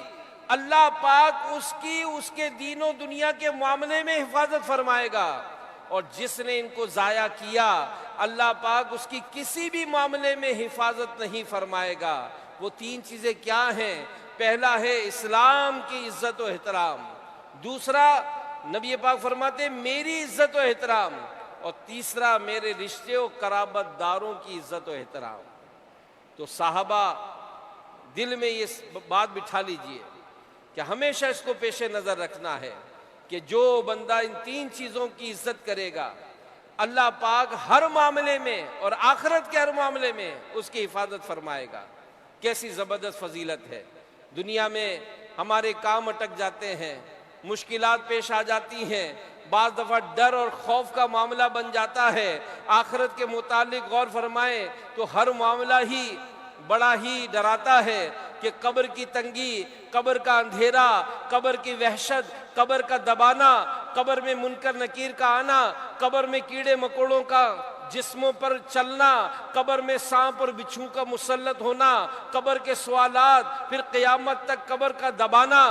اللہ پاک اس کے دین و دنیا کے معاملے میں حفاظت فرمائے گا، اور جس نے ان کو ضائع کیا اللہ پاک اس کی کسی بھی معاملے میں حفاظت نہیں فرمائے گا۔ وہ تین چیزیں کیا ہیں؟ پہلا ہے اسلام کی عزت و احترام، دوسرا نبی پاک فرماتے ہیں میری عزت و احترام، اور تیسرا میرے رشتے و قرابت داروں کی عزت و احترام۔ تو صحابہ دل میں یہ بات بٹھا لیجئے کہ ہمیشہ اس کو پیش نظر رکھنا ہے کہ جو بندہ ان تین چیزوں کی عزت کرے گا اللہ پاک ہر معاملے میں اور آخرت کے ہر معاملے میں اس کی حفاظت فرمائے گا۔ کیسی زبردست فضیلت ہے۔ دنیا میں ہمارے کام اٹک جاتے ہیں، مشکلات پیش آ جاتی ہیں، بعض دفعہ ڈر اور خوف کا معاملہ بن جاتا ہے۔ آخرت کے متعلق غور فرمائیں تو ہر معاملہ ہی بڑا ہی ڈراتا ہے کہ قبر کی تنگی، قبر کا اندھیرا، قبر کی وحشت، قبر کا دبانا، قبر میں منکر نکیر کا آنا، قبر میں کیڑے مکوڑوں کا جسموں پر چلنا، قبر میں سانپ اور بچھو کا مسلط ہونا، قبر کے سوالات، پھر قیامت تک قبر کا دبانا،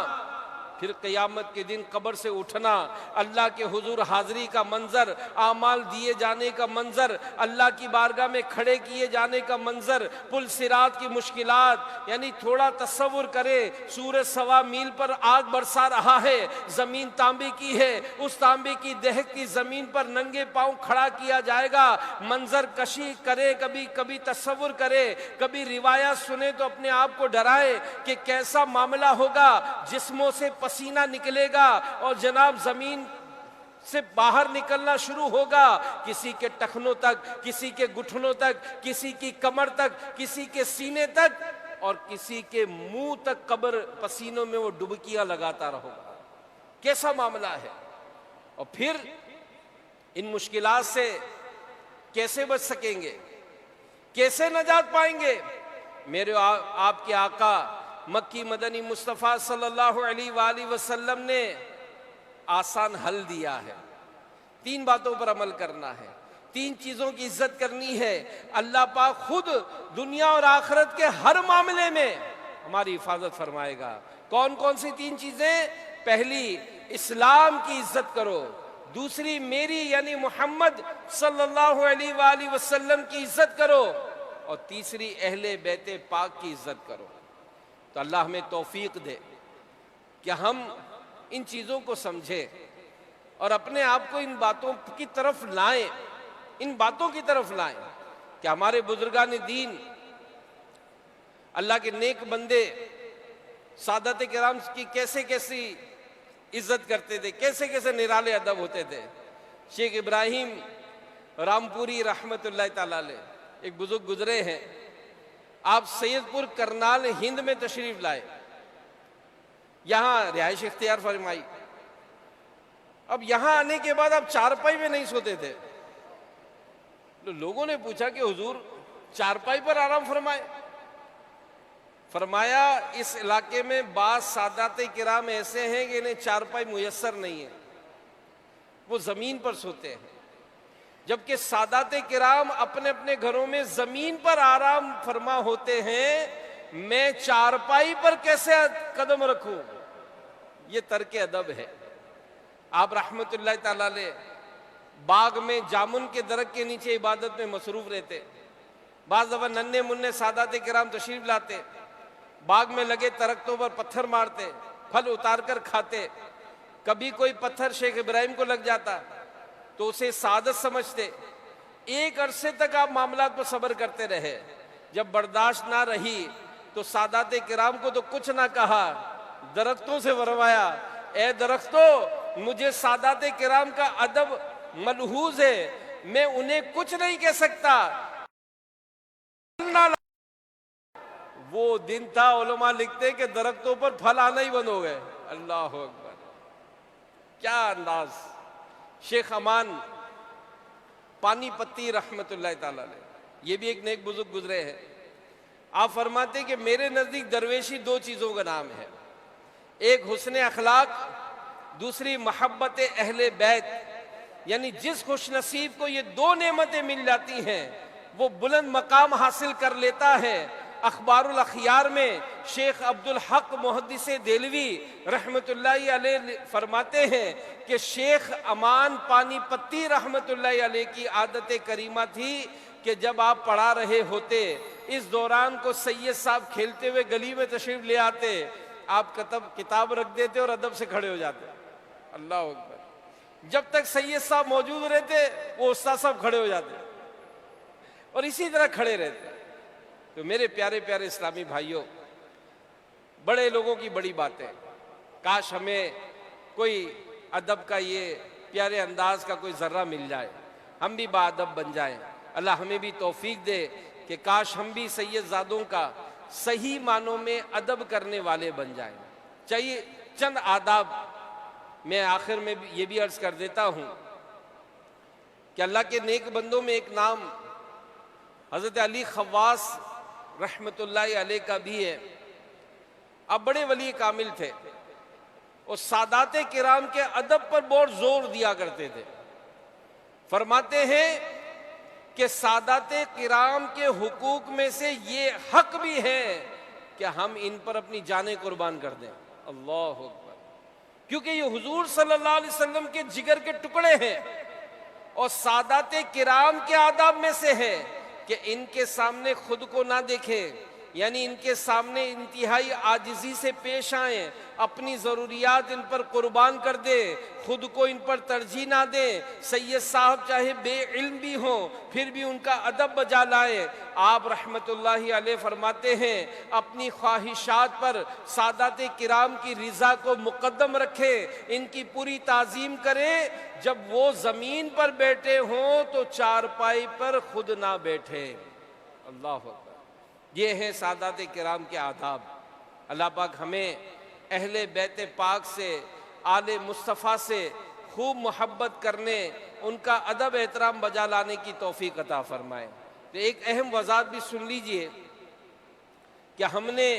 پھر قیامت کے دن قبر سے اٹھنا، اللہ کے حضور حاضری کا منظر، اعمال دیے جانے کا منظر، اللہ کی بارگاہ میں کھڑے کیے جانے کا منظر، پل صراط کی مشکلات۔ یعنی تھوڑا تصور کرے، سورج 1.25 میل پر آگ برسا رہا ہے، زمین تانبے کی ہے، اس تانبے کی دہکتی زمین پر ننگے پاؤں کھڑا کیا جائے گا۔ منظر کشی کرے، کبھی تصور کرے، کبھی روایات سنے تو اپنے آپ کو ڈرائے کہ کیسا معاملہ ہوگا۔ جسموں سے پسینہ نکلے گا اور جناب زمین سے باہر نکلنا شروع ہوگا، کسی کے ٹخنوں تک، کسی کے گھٹنوں تک، کسی کی کمر تک، کسی کے سینے تک، اور کسی کے منہ تک قبر پسینوں میں وہ ڈبکیاں لگاتا رہے گا۔ کیسا معاملہ ہے؟ اور پھر ان مشکلات سے کیسے بچ سکیں گے؟ کیسے نجات پائیں گے؟ میرے آپ کے آقا مکی مدنی مصطفیٰ صلی اللہ علیہ وآلہ وسلم نے آسان حل دیا ہے۔ 3 باتوں پر عمل کرنا ہے، 3 چیزوں کی عزت کرنی ہے۔ اللہ پاک خود دنیا اور آخرت کے ہر معاملے میں ہماری حفاظت فرمائے گا۔ کون کون سی 3 چیزیں؟ پہلی اسلام کی عزت کرو، دوسری میری یعنی محمد صلی اللہ علیہ وآلہ وسلم کی عزت کرو، اور تیسری اہل بیت پاک کی عزت کرو۔ تو اللہ ہمیں توفیق دے کہ ہم ان چیزوں کو سمجھیں اور اپنے آپ کو ان باتوں کی طرف لائیں، کہ ہمارے بزرگان دین، اللہ کے نیک بندے، سادات کرام کی کیسی عزت کرتے تھے، کیسے نرالے ادب ہوتے تھے۔ شیخ ابراہیم رامپوری رحمت اللہ تعالی علیہ ایک بزرگ گزرے ہیں، آپ سید پور کرنال ہند میں تشریف لائے، یہاں رہائش اختیار فرمائی۔ اب یہاں آنے کے بعد آپ چارپائی میں نہیں سوتے تھے۔ لوگوں نے پوچھا کہ حضور چارپائی پر آرام فرمائے؟ فرمایا اس علاقے میں بعض سادات کرام ایسے ہیں کہ انہیں چارپائی میسر نہیں ہے، وہ زمین پر سوتے ہیں، جبکہ سادات کرام اپنے اپنے گھروں میں زمین پر آرام فرما ہوتے ہیں، میں چارپائی پر کیسے قدم رکھوں؟ یہ ترک ادب ہے۔ آپ رحمت اللہ تعالیٰ علیہ باغ میں جامن کے درخت کے نیچے عبادت میں مصروف رہتے، بعض دفعہ ننھے منھے سادات کرام تشریف لاتے، باغ میں لگے درختوں پر پتھر مارتے، پھل اتار کر کھاتے۔ کبھی کوئی پتھر شیخ ابراہیم کو لگ جاتا تو اسے سعادت سمجھتے، ایک عرصے تک آپ معاملات پر صبر کرتے رہے، جب برداشت نہ رہی تو سادات کرام کو تو کچھ نہ کہا، درختوں سے فرمایا اے درختوں مجھے سادات کرام کا ادب ملحوظ ہے، میں انہیں کچھ نہیں کہہ سکتا۔ وہ دن تھا علماء لکھتے کہ درختوں پر پھل آنا ہی بند ہو گئے۔ اللہ اکبر، کیا انداز! شیخ امان پانی پتی رحمت اللہ تعالی علیہ، یہ بھی ایک نیک بزرگ گزرے ہیں۔ آپ فرماتے کہ میرے نزدیک درویشی دو چیزوں کا نام ہے، ایک حسن اخلاق، دوسری محبت اہل بیت۔ یعنی جس خوش نصیب کو یہ دو نعمتیں مل جاتی ہیں وہ بلند مقام حاصل کر لیتا ہے۔ اخبار الاخیار میں شیخ عبدالحق محدث دہلوی رحمت اللہ علیہ فرماتے ہیں کہ شیخ امان پانی پتی رحمت اللہ علیہ کی عادت کریمہ تھی کہ جب آپ پڑھا رہے ہوتے اس دوران کو سید صاحب کھیلتے ہوئے گلی میں تشریف لے آتے، آپ کتاب رکھ دیتے اور ادب سے کھڑے ہو جاتے۔ اللہ اکبر! جب تک سید صاحب موجود رہتے وہ استاد صاحب کھڑے ہو جاتے اور اسی طرح کھڑے رہتے۔ تو میرے پیارے پیارے اسلامی بھائیوں، بڑے لوگوں کی بڑی باتیں، کاش ہمیں کوئی ادب کا یہ پیارے انداز کا کوئی ذرہ مل جائے، ہم بھی باادب بن جائیں۔ اللہ ہمیں بھی توفیق دے کہ کاش ہم بھی سید زادوں کا صحیح معنوں میں ادب کرنے والے بن جائیں۔ چاہیے چند آداب میں آخر میں یہ بھی عرض کر دیتا ہوں کہ اللہ کے نیک بندوں میں ایک نام حضرت علی خواص رحمت اللہ علیہ کا بھی ہے۔ آپ بڑے ولی کامل تھے اور سادات کرام کے ادب پر بہت زور دیا کرتے تھے۔ فرماتے ہیں کہ سادات کرام کے حقوق میں سے یہ حق بھی ہے کہ ہم ان پر اپنی جانیں قربان کر دیں۔ اللہ اکبر! کیونکہ یہ حضور صلی اللہ علیہ وسلم کے جگر کے ٹکڑے ہیں، اور سادات کرام کے آداب میں سے ہے کہ ان کے سامنے خود کو نہ دیکھیں، یعنی ان کے سامنے انتہائی عاجزی سے پیش آئیں، اپنی ضروریات ان پر قربان کر دیں، خود کو ان پر ترجیح نہ دیں۔ سید صاحب چاہے بے علم بھی ہوں پھر بھی ان کا ادب بجا لائیں۔ آپ رحمت اللہ علیہ فرماتے ہیں اپنی خواہشات پر سادات کرام کی رضا کو مقدم رکھیں، ان کی پوری تعظیم کریں۔ جب وہ زمین پر بیٹھے ہوں تو چارپائی پر خود نہ بیٹھے۔ اللہ اکبر! یہ ہیں سادات کرام کے آداب۔ اللہ پاک ہمیں اہل بیت پاک سے، آل مصطفیٰ سے خوب محبت کرنے، ان کا ادب احترام بجا لانے کی توفیق عطا فرمائے۔ تو ایک اہم وضاحت بھی سن لیجئے کہ ہم نے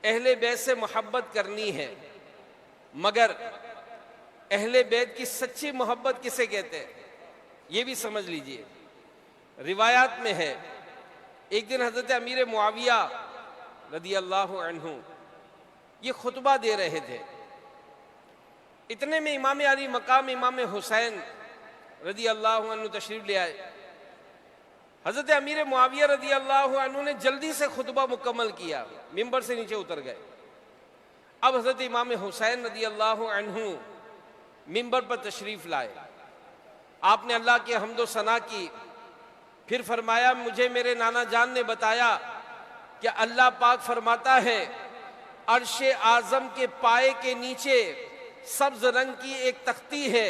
اہل بیت سے محبت کرنی ہے، مگر اہل بیت کی سچی محبت کسے کہتے ہیں یہ بھی سمجھ لیجئے۔ روایات میں ہے ایک دن حضرت امیر معاویہ رضی اللہ عنہ یہ خطبہ دے رہے تھے، اتنے میں امام علی مقام امام حسین رضی اللہ عنہ تشریف لے آئے۔ حضرت امیر معاویہ رضی اللہ عنہ نے جلدی سے خطبہ مکمل کیا، ممبر سے نیچے اتر گئے۔ اب حضرت امام حسین رضی اللہ عنہ ممبر پر تشریف لائے، آپ نے اللہ کی حمد و ثنا کی، پھر فرمایا مجھے میرے نانا جان نے بتایا کہ اللہ پاک فرماتا ہے عرش اعظم کے پائے کے نیچے سبز رنگ کی ایک تختی ہے،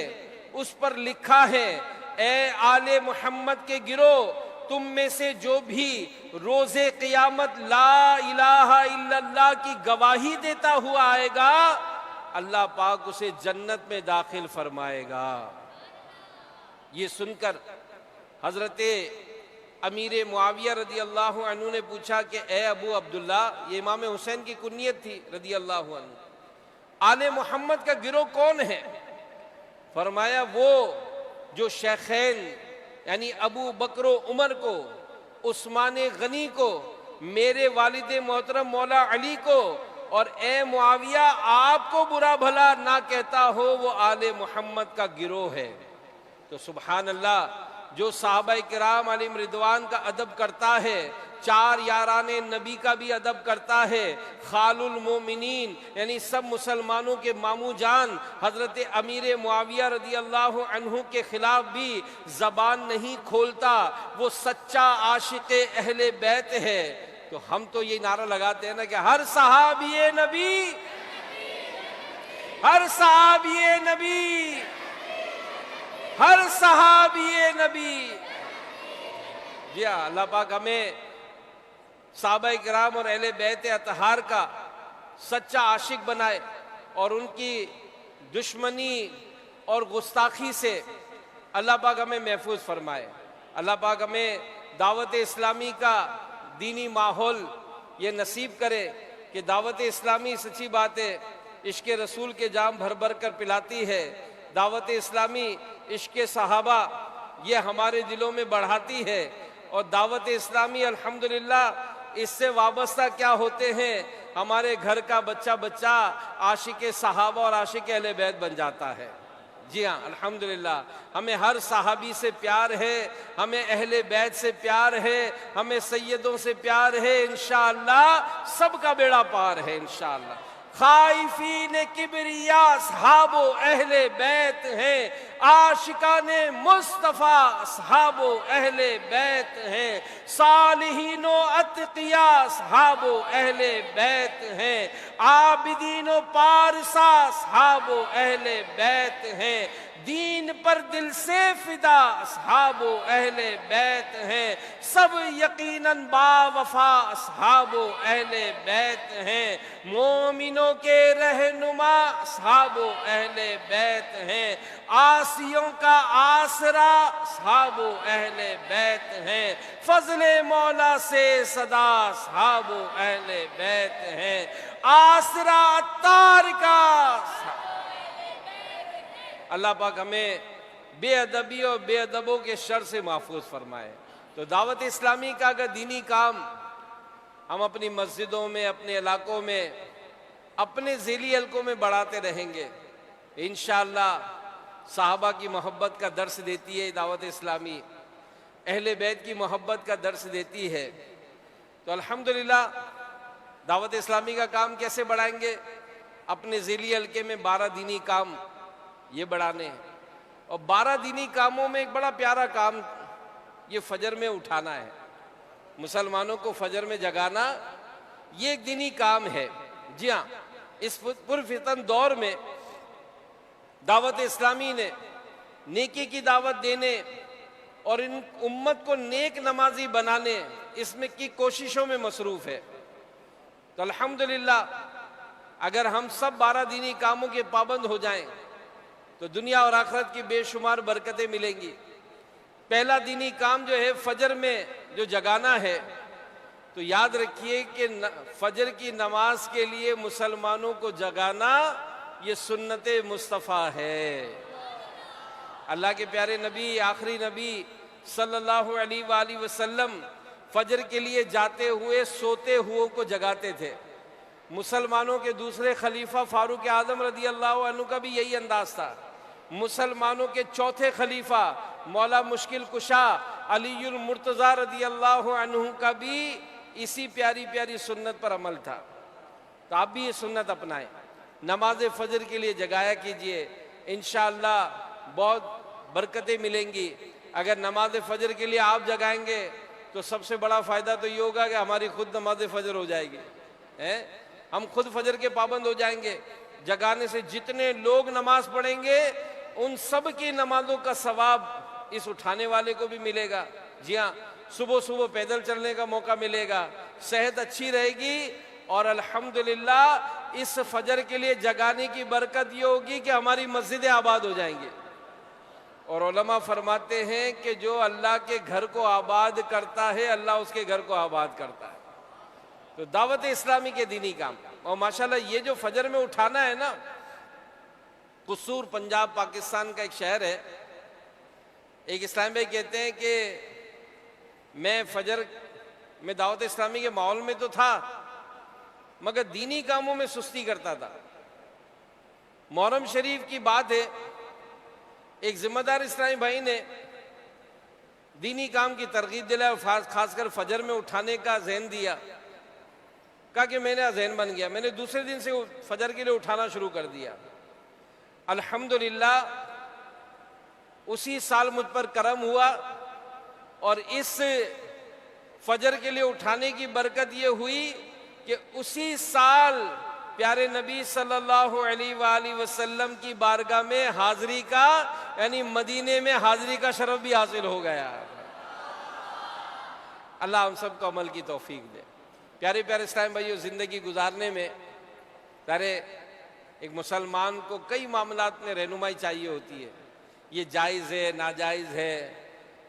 اس پر لکھا ہے اے آل محمد کے گروہ، تم میں سے جو بھی روز قیامت لا الہ الا اللہ کی گواہی دیتا ہوا آئے گا اللہ پاک اسے جنت میں داخل فرمائے گا۔ یہ سن کر حضرت امیر معاویہ رضی اللہ عنہ نے پوچھا کہ اے ابو عبداللہ، یہ امام حسین کی کنیت تھی رضی اللہ عنہ، آل محمد کا گروہ کون ہے؟ فرمایا وہ جو شیخین یعنی ابو بکر و عمر کو، عثمان غنی کو، میرے والد محترم مولا علی کو، اور اے معاویہ آپ کو برا بھلا نہ کہتا ہو، وہ آل محمد کا گروہ ہے۔ تو سبحان اللہ، جو صحابہ کرام علیہم رضوان کا ادب کرتا ہے 4 یاران نبی کا بھی ادب کرتا ہے، خال المومنین یعنی سب مسلمانوں کے ماموں جان حضرت امیر معاویہ رضی اللہ عنہ کے خلاف بھی زبان نہیں کھولتا، وہ سچا عاشق اہل بیت ہے۔ تو ہم تو یہ نعرہ لگاتے ہیں نا کہ ہر صحابی نبی، ہر صحابی نبی، ہر صحابی نبی۔ جی ہاں، اللہ پاک ہمیں صحابہ کرام اور اہل بیت اطہار کا سچا عاشق بنائے اور ان کی دشمنی اور گستاخی سے اللہ پاک ہمیں محفوظ فرمائے۔ اللہ پاک ہمیں دعوت اسلامی کا دینی ماحول یہ نصیب کرے کہ دعوت اسلامی سچی بات ہے عشق رسول کے جام بھر بھر کر پلاتی ہے، دعوت اسلامی عشق صحابہ یہ ہمارے دلوں میں بڑھاتی ہے، اور دعوت اسلامی الحمدللہ اس سے وابستہ کیا ہوتے ہیں، ہمارے گھر کا بچہ بچہ عاشق صحابہ اور عاشق اہل بیت بن جاتا ہے۔ جی ہاں الحمدللہ، ہمیں ہر صحابی سے پیار ہے، ہمیں اہل بیت سے پیار ہے، ہمیں سیدوں سے پیار ہے، انشاءاللہ سب کا بیڑا پار ہے انشاءاللہ۔ خائفین کبریا اصحاب و اہل بیت ہیں، عاشقان مصطفیٰ اصحاب و اہل بیت ہیں، صالحین و اتقیاء اصحاب و اہل بیت ہیں، عابدین و پارسا اصحاب و اہل بیت ہیں، دین پر دل سے فدا اصحاب و اہل بیت ہیں، سب یقیناً با وفا اصحاب و اہل بیت ہیں، مومنوں کے رہنما اصحاب و اہل بیت ہیں، عاصیوں کا آسرا اصحاب و اہل بیت ہیں، فضل مولا سے صدا اصحاب و اہل بیت ہیں، آسرا عطار کا اللہ پاک ہمیں بے ادبی اور بے ادبوں کے شر سے محفوظ فرمائے۔ تو دعوت اسلامی کا اگر دینی کام ہم اپنی مسجدوں میں، اپنے علاقوں میں، اپنے ذیلی حلقوں میں بڑھاتے رہیں گے، انشاءاللہ صحابہ کی محبت کا درس دیتی ہے دعوت اسلامی، اہل بیت کی محبت کا درس دیتی ہے۔ تو الحمدللہ دعوت اسلامی کا کام کیسے بڑھائیں گے؟ اپنے ذیلی حلقے میں 12 دینی کام یہ بڑھانے ہیں، اور 12 دینی کاموں میں ایک بڑا پیارا کام یہ فجر میں اٹھانا ہے، مسلمانوں کو فجر میں جگانا یہ ایک دینی کام ہے۔ جی ہاں، اس پرفتن دور میں دعوت اسلامی نے نیکی کی دعوت دینے اور ان امت کو نیک نمازی بنانے اس میں کی کوششوں میں مصروف ہے۔ تو الحمدللہ اگر ہم سب 12 دینی کاموں کے پابند ہو جائیں تو دنیا اور آخرت کی بے شمار برکتیں ملیں گی۔ پہلا دینی کام جو ہے فجر میں جو جگانا ہے، تو یاد رکھیے کہ فجر کی نماز کے لیے مسلمانوں کو جگانا یہ سنت مصطفیٰ ہے۔ اللہ کے پیارے نبی، آخری نبی صلی اللہ علیہ وآلہ وسلم فجر کے لیے جاتے ہوئے سوتے ہوئے کو جگاتے تھے۔ مسلمانوں کے دوسرے خلیفہ فاروق اعظم رضی اللہ عنہ کا بھی یہی انداز تھا۔ مسلمانوں کے چوتھے خلیفہ مولا مشکل کشا علی المرتضیٰ رضی اللہ عنہ کا بھی اسی پیاری پیاری سنت پر عمل تھا۔ تو آپ بھی یہ سنت اپنائیں، نماز فجر کے لیے جگایا کیجئے، انشاءاللہ بہت برکتیں ملیں گی۔ اگر نماز فجر کے لیے آپ جگائیں گے تو سب سے بڑا فائدہ تو یہ ہوگا کہ ہماری خود نماز فجر ہو جائے گی، ہم خود فجر کے پابند ہو جائیں گے۔ جگانے سے جتنے لوگ نماز پڑھیں گے ان سب کی نمازوں کا ثواب اس اٹھانے والے کو بھی ملے گا۔ جی ہاں، صبح صبح پیدل چلنے کا موقع ملے گا، صحت اچھی رہے گی، اور الحمدللہ اس فجر کے لیے جگانے کی برکت یہ ہوگی کہ ہماری مسجدیں آباد ہو جائیں گی۔ اور علماء فرماتے ہیں کہ جو اللہ کے گھر کو آباد کرتا ہے اللہ اس کے گھر کو آباد کرتا ہے۔ تو دعوت اسلامی کے دینی کام، اور ماشاءاللہ یہ جو فجر میں اٹھانا ہے نا، قصور پنجاب پاکستان کا ایک شہر ہے، ایک اسلام بھائی کہتے ہیں کہ میں فجر میں دعوت اسلامی کے ماحول میں تو تھا مگر دینی کاموں میں سستی کرتا تھا۔ محرم شریف کی بات ہے، ایک ذمہ دار اسلامی بھائی نے دینی کام کی ترغیب دلائی اور خاص کر فجر میں اٹھانے کا ذہن دیا. کہا کہ میں نے ذہن بن گیا, میں نے دوسرے دن سے فجر کے لیے اٹھانا شروع کر دیا. الحمدللہ اسی سال مجھ پر کرم ہوا, اور اس فجر کے لیے اٹھانے کی برکت یہ ہوئی کہ اسی سال پیارے نبی صلی اللہ علیہ وآلہ وسلم کی بارگاہ میں حاضری کا, یعنی مدینے میں حاضری کا شرف بھی حاصل ہو گیا. اللہ ہم سب کو عمل کی توفیق دے. پیارے پیارے اسلام بھائیو, زندگی گزارنے میں پیارے ایک مسلمان کو کئی معاملات میں رہنمائی چاہیے ہوتی ہے. یہ جائز ہے, ناجائز ہے,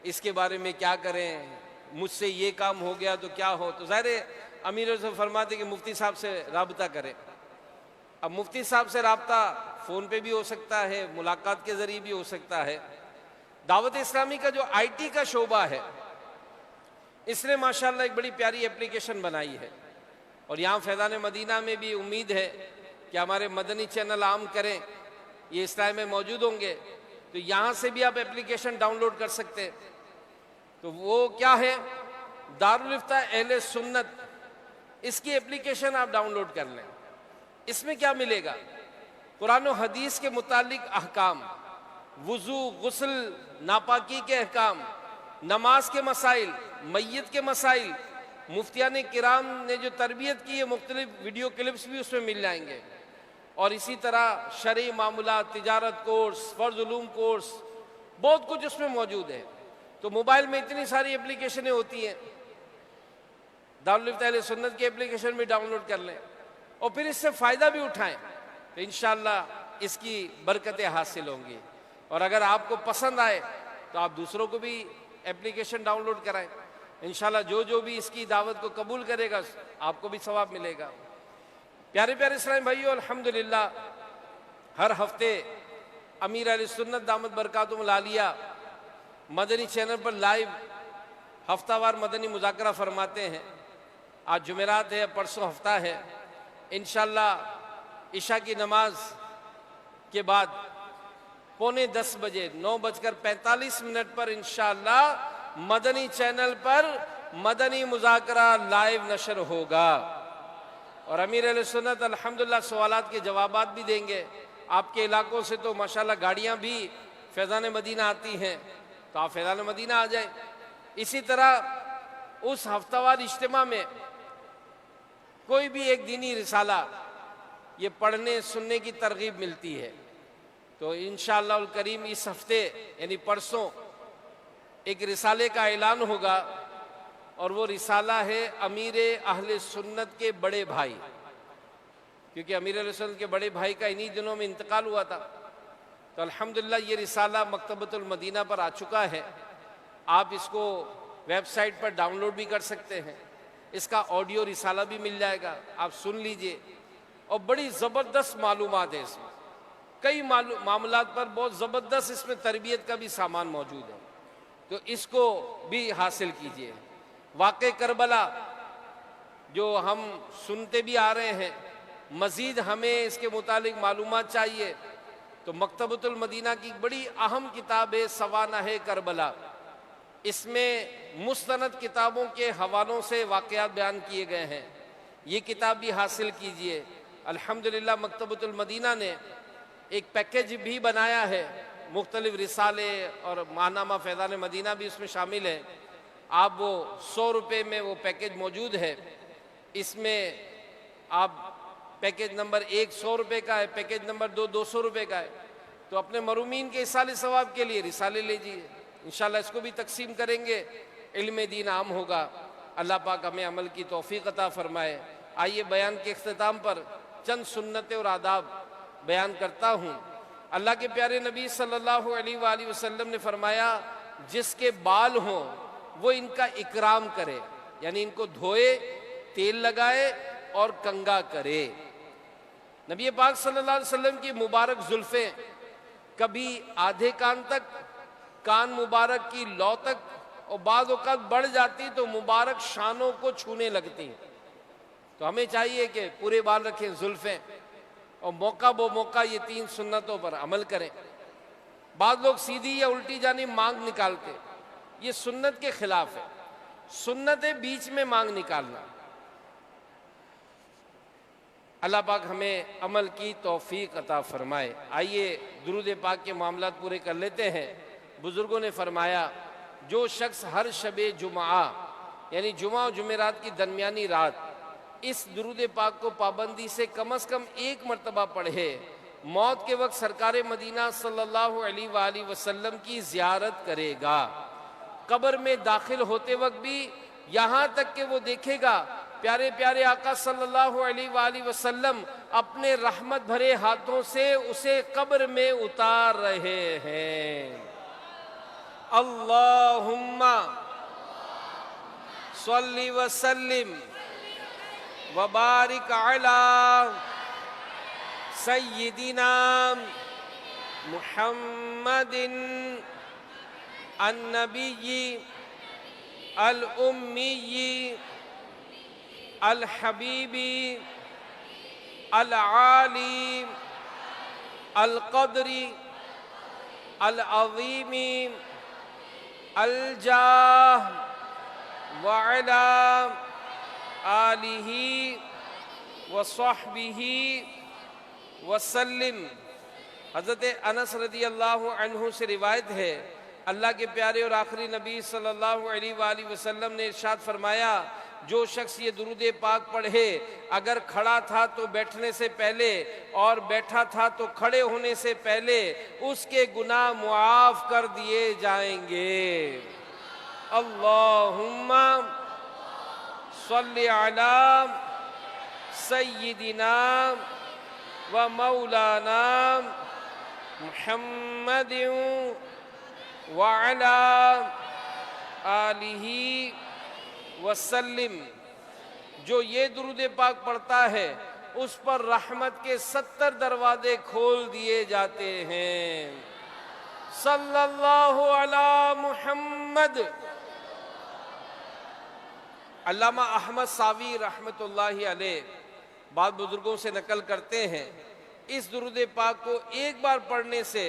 اس کے بارے میں کیا کریں, مجھ سے یہ کام ہو گیا تو کیا ہو. تو ظاہر امیر سے فرماتے کہ مفتی صاحب سے رابطہ کریں. اب مفتی صاحب سے رابطہ فون پہ بھی ہو سکتا ہے, ملاقات کے ذریعے بھی ہو سکتا ہے. دعوت اسلامی کا جو آئی ٹی کا شعبہ ہے, اس نے ماشاءاللہ ایک بڑی پیاری اپلیکیشن بنائی ہے, اور یہاں فیضان مدینہ میں بھی امید ہے کہ ہمارے مدنی چینل عام کریں, یہ اسٹائل میں موجود ہوں گے, تو یہاں سے بھی آپ اپلیکیشن ڈاؤن لوڈ کر سکتے. تو وہ کیا ہے, دارالفتہ اہل سنت, اس کی اپلیکیشن آپ ڈاؤن لوڈ کر لیں. اس میں کیا ملے گا, قرآن و حدیث کے متعلق احکام, وضو, غسل, ناپاکی کے احکام, نماز کے مسائل, میت کے مسائل, مفتیان کرام نے جو تربیت کی ہے, مختلف ویڈیو کلپس بھی اس میں مل جائیں گے. اور اسی طرح شرعی معاملات, تجارت کورس, فرض علوم کورس, بہت کچھ اس میں موجود ہے. تو موبائل میں اتنی ساری اپلیکیشنیں ہوتی ہیں, دارالفتہ اہل سنت کی اپلیکیشن بھی ڈاؤن لوڈ کر لیں اور پھر اس سے فائدہ بھی اٹھائیں, تو انشاءاللہ اس کی برکتیں حاصل ہوں گی. اور اگر آپ کو پسند آئے تو آپ دوسروں کو بھی اپلیکیشن ڈاؤن لوڈ کرائیں. انشاءاللہ جو بھی اس کی دعوت کو قبول کرے گا آپ کو بھی ثواب ملے گا. پیارے پیارے اسلامی بھائیو, الحمدللہ ہر ہفتے امیر اہل سنت دامت برکاتہم العالیہ مدنی چینل پر لائیو ہفتہ وار مدنی مذاکرہ فرماتے ہیں. آج جمعرات ہے, پرسوں ہفتہ ہے. انشاءاللہ عشاء کی نماز کے بعد 9:45 بجے 9:45 پر انشاءاللہ مدنی چینل پر مدنی مذاکرہ لائیو نشر ہوگا, اور امیر اہل سنت الحمدللہ سوالات کے جوابات بھی دیں گے. آپ کے علاقوں سے تو ماشاءاللہ گاڑیاں بھی فیضان مدینہ آتی ہیں, تو آپ فیضان مدینہ آ جائیں. اسی طرح اس ہفتہ وار اجتماع میں کوئی بھی ایک دینی رسالہ یہ پڑھنے سننے کی ترغیب ملتی ہے. تو انشاءاللہ الکریم اس ہفتے یعنی پرسوں ایک رسالے کا اعلان ہوگا, اور وہ رسالہ ہے امیر اہل سنت کے بڑے بھائی, کیونکہ امیر اہل سنت کے بڑے بھائی کا انہی دنوں میں انتقال ہوا تھا. تو الحمدللہ یہ رسالہ مکتبۃ المدینہ پر آ چکا ہے. آپ اس کو ویب سائٹ پر ڈاؤن لوڈ بھی کر سکتے ہیں. اس کا آڈیو رسالہ بھی مل جائے گا, آپ سن لیجئے. اور بڑی زبردست معلومات ہے اس میں, کئی معاملات پر بہت زبردست اس میں تربیت کا بھی سامان موجود ہے, تو اس کو بھی حاصل کیجئے. واقع کربلا جو ہم سنتے بھی آ رہے ہیں, مزید ہمیں اس کے متعلق معلومات چاہیے, تو مکتبۃ المدینہ کی بڑی اہم کتاب ہے سوانح کربلا. اس میں مستند کتابوں کے حوالوں سے واقعات بیان کیے گئے ہیں, یہ کتاب بھی حاصل کیجئے. الحمدللہ مکتبۃ المدینہ نے ایک پیکیج بھی بنایا ہے, مختلف رسالے اور ماہنامہ فیضان مدینہ بھی اس میں شامل ہے. آپ وہ 100 روپے میں وہ پیکیج موجود ہے. اس میں آپ پیکیج نمبر 1 100 روپے کا ہے, پیکیج نمبر 2 200 روپے کا ہے. تو اپنے مرومین کے ایصال ثواب کے لیے رسالے لیجئے, انشاءاللہ اس کو بھی تقسیم کریں گے, علم دین عام ہوگا. اللہ پاک ہمیں عمل کی توفیق عطا فرمائے. آئیے بیان کے اختتام پر چند سنتیں اور آداب بیان کرتا ہوں. اللہ کے پیارے نبی صلی اللہ علیہ وآلہ وسلم نے فرمایا, جس کے بال ہوں وہ ان کا اکرام کرے, یعنی ان کو دھوئے, تیل لگائے اور کنگا کرے. نبی پاک صلی اللہ علیہ وسلم کی مبارک زلفیں کبھی آدھے کان تک, کان مبارک کی لو تک, اور بعض اوقات بڑھ جاتی تو مبارک شانوں کو چھونے لگتی. تو ہمیں چاہیے کہ پورے بال رکھیں, زلفیں, اور موقع بو موقع یہ 3 سنتوں پر عمل کریں. بعض لوگ سیدھی یا الٹی جانب مانگ نکالتے, یہ سنت کے خلاف ہے. سنت ہے بیچ میں مانگ نکالنا. اللہ پاک ہمیں عمل کی توفیق عطا فرمائے. آئیے درود پاک کے معاملات پورے کر لیتے ہیں. بزرگوں نے فرمایا جو شخص ہر شب جمعہ یعنی جمعہ و جمعرات کی درمیانی رات اس درود پاک کو پابندی سے کم از کم ایک مرتبہ پڑھے، موت کے وقت سرکار مدینہ صلی اللہ علیہ وآلہ وسلم کی زیارت کرے گا. قبر میں داخل ہوتے وقت بھی یہاں تک کہ وہ دیکھے گا پیارے پیارے آقا صلی اللہ علیہ وآلہ وسلم اپنے رحمت بھرے ہاتھوں سے اسے قبر میں اتار رہے ہیں. اللہم صلی وسلم وبارک علی سیدنا محمد النبی الامی الحبیبی العالی القدری العظیمی الجاہ وعلا آلہ وصحبہ وسلم. حضرت انس رضی اللہ عنہ سے روایت ہے اللہ کے پیارے اور آخری نبی صلی اللہ علیہ وآلہ وسلم نے ارشاد فرمایا جو شخص یہ درود پاک پڑھے اگر کھڑا تھا تو بیٹھنے سے پہلے اور بیٹھا تھا تو کھڑے ہونے سے پہلے اس کے گناہ معاف کر دیے جائیں گے. اللہم صلی علی سیدنا و مولانا محمد وعلی آلہ وسلم. جو یہ درود پاک پڑھتا ہے اس پر رحمت کے 70 دروازے کھول دیے جاتے ہیں. صلی اللہ علی محمد. علامہ احمد ساوی رحمت اللہ علیہ بعض بزرگوں سے نقل کرتے ہیں اس درود پاک کو ایک بار پڑھنے سے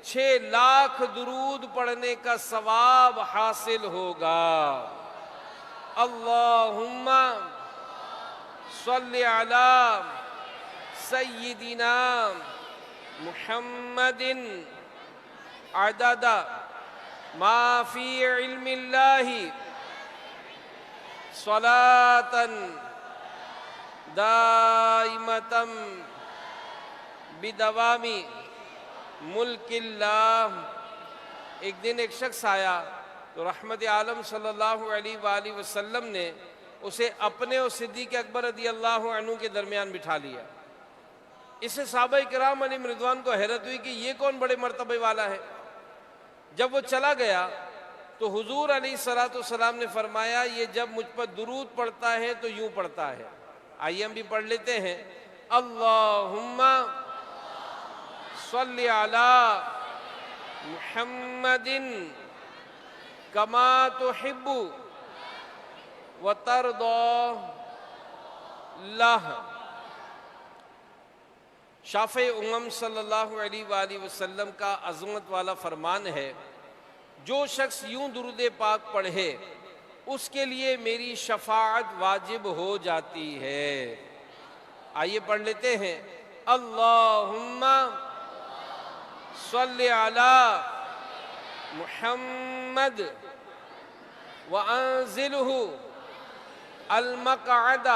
6 لاکھ درود پڑھنے کا ثواب حاصل ہوگا. اللہم صلی علی سیدنا محمد عدد ما فی علم اللہ صلاة دائمة بدوام ملک اللہ. ایک دن ایک شخص آیا تو رحمت عالم صلی اللہ علیہ وآلہ وسلم نے اسے اپنے اور صدیق اکبر رضی اللہ عنہ کے درمیان بٹھا لیا. اس سے صحابہ کرام علیہم رضوان کو حیرت ہوئی کہ یہ کون بڑے مرتبے والا ہے. جب وہ چلا گیا تو حضور علیہ السلام نے فرمایا یہ جب مجھ پر درود پڑھتا ہے تو یوں پڑھتا ہے. آئیے ہم بھی پڑھ لیتے ہیں. اللہم صلی علی محمد کما تحب وترضى لہ. شافع امم صلی اللہ علیہ وآلہ وسلم کا عظمت والا فرمان ہے جو شخص یوں درود پاک پڑھے اس کے لیے میری شفاعت واجب ہو جاتی ہے. آئیے پڑھ لیتے ہیں. اللہم صلی علی محمد وانزلہ المقعد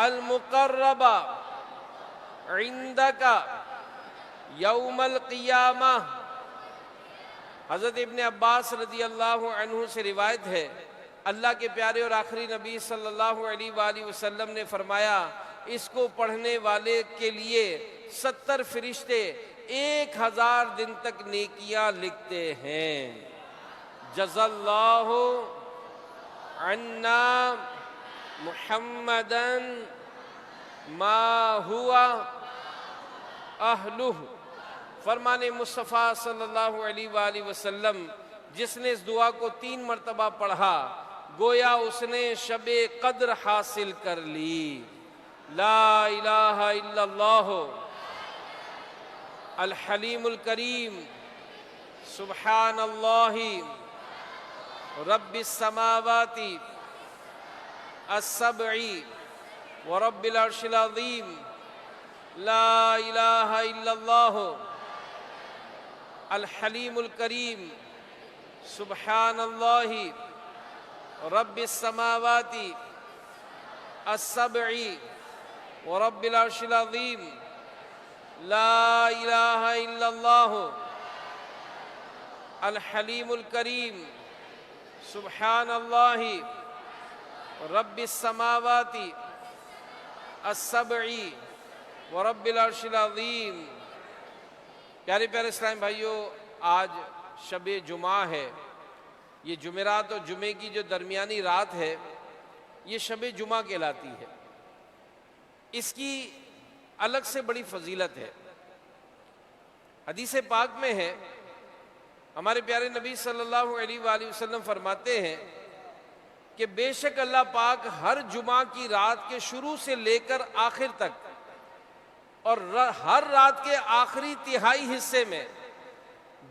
المقرب عندک یوم القیامہ. حضرت ابن عباس رضی اللہ عنہ سے روایت ہے اللہ کے پیارے اور آخری نبی صلی اللہ علیہ وآلہ وسلم نے فرمایا اس کو پڑھنے والے کے لیے 70 فرشتے 1000 دن تک نیکیاں لکھتے ہیں. جزا اللہ عنا محمدا ما ہوا اہلہ. فرمان مصطفیٰ صلی اللہ علیہ وآلہ وسلم جس نے اس دعا کو 3 مرتبہ پڑھا گویا اس نے شب قدر حاصل کر لی. لا الہ الا اللہ الحلیم الکریم سبحان اللہ رب السماوات السبع ورب العرش العظیم لا الہ الا اللہ الحلیم الکریم سبحان اللہ رب السماوات السبع ورب العرش العظیم لا الہ الا اللہ الحلیم الکریم سبحان اللہ رب السماوات السبع ورب العرش العظیم۔ پیارے پیارے اسلام بھائیوں، آج شب جمعہ ہے۔ یہ جمعرات اور جمعے کی جو درمیانی رات ہے یہ شب جمعہ کہلاتی ہے۔ اس کی الگ سے بڑی فضیلت ہے۔ حدیث پاک میں ہے، ہمارے پیارے نبی صلی اللہ علیہ وآلہ وسلم فرماتے ہیں کہ بے شک اللہ پاک ہر جمعہ کی رات کے شروع سے لے کر آخر تک اور ہر رات کے آخری تہائی حصے میں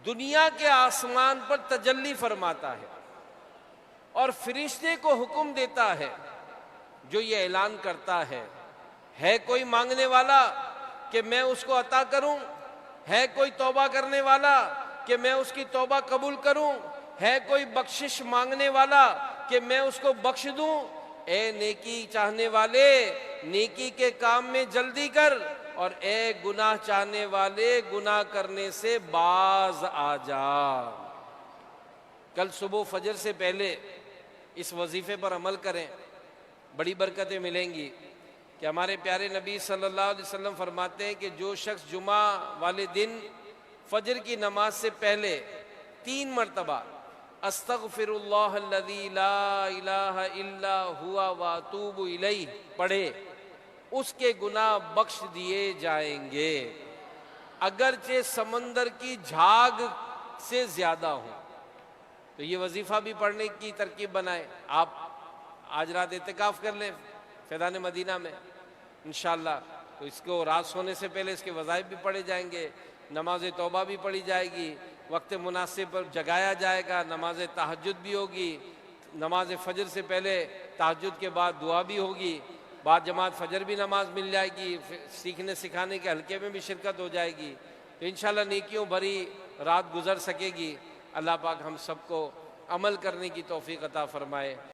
دنیا کے آسمان پر تجلی فرماتا ہے اور فرشتے کو حکم دیتا ہے جو یہ اعلان کرتا ہے کوئی مانگنے والا کہ میں اس کو عطا کروں، ہے کوئی توبہ کرنے والا کہ میں اس کی توبہ قبول کروں، ہے کوئی بخشش مانگنے والا کہ میں اس کو بخش دوں۔ اے نیکی چاہنے والے نیکی کے کام میں جلدی کر، اور اے گناہ چاہنے والے گناہ کرنے سے باز آ جا۔ کل صبح فجر سے پہلے اس وظیفے پر عمل کریں، بڑی برکتیں ملیں گی۔ کہ ہمارے پیارے نبی صلی اللہ علیہ وسلم فرماتے ہیں کہ جو شخص جمعہ والے دن فجر کی نماز سے پہلے 3 مرتبہ استغفر اللہ الذی لا الہ الا ہوا واتوب الیہ پڑھے، اس کے گناہ بخش دیے جائیں گے، اگرچہ سمندر کی جھاگ سے زیادہ ہو۔ تو یہ وظیفہ بھی پڑھنے کی ترکیب بنائیں۔ آپ آج رات اعتکاف کر لیں فیضان مدینہ میں انشاءاللہ، تو اس کو رات سونے سے پہلے اس کے وظائف بھی پڑھے جائیں گے، نماز توبہ بھی پڑھی جائے گی، وقت مناسب پر جگایا جائے گا، نماز تہجد بھی ہوگی، نماز فجر سے پہلے تہجد کے بعد دعا بھی ہوگی، بعد جماعت فجر بھی نماز مل جائے گی، سیکھنے سکھانے کے حلقے میں بھی شرکت ہو جائے گی، تو انشاءاللہ نیکیوں بھری رات گزر سکے گی۔ اللہ پاک ہم سب کو عمل کرنے کی توفیق عطا فرمائے۔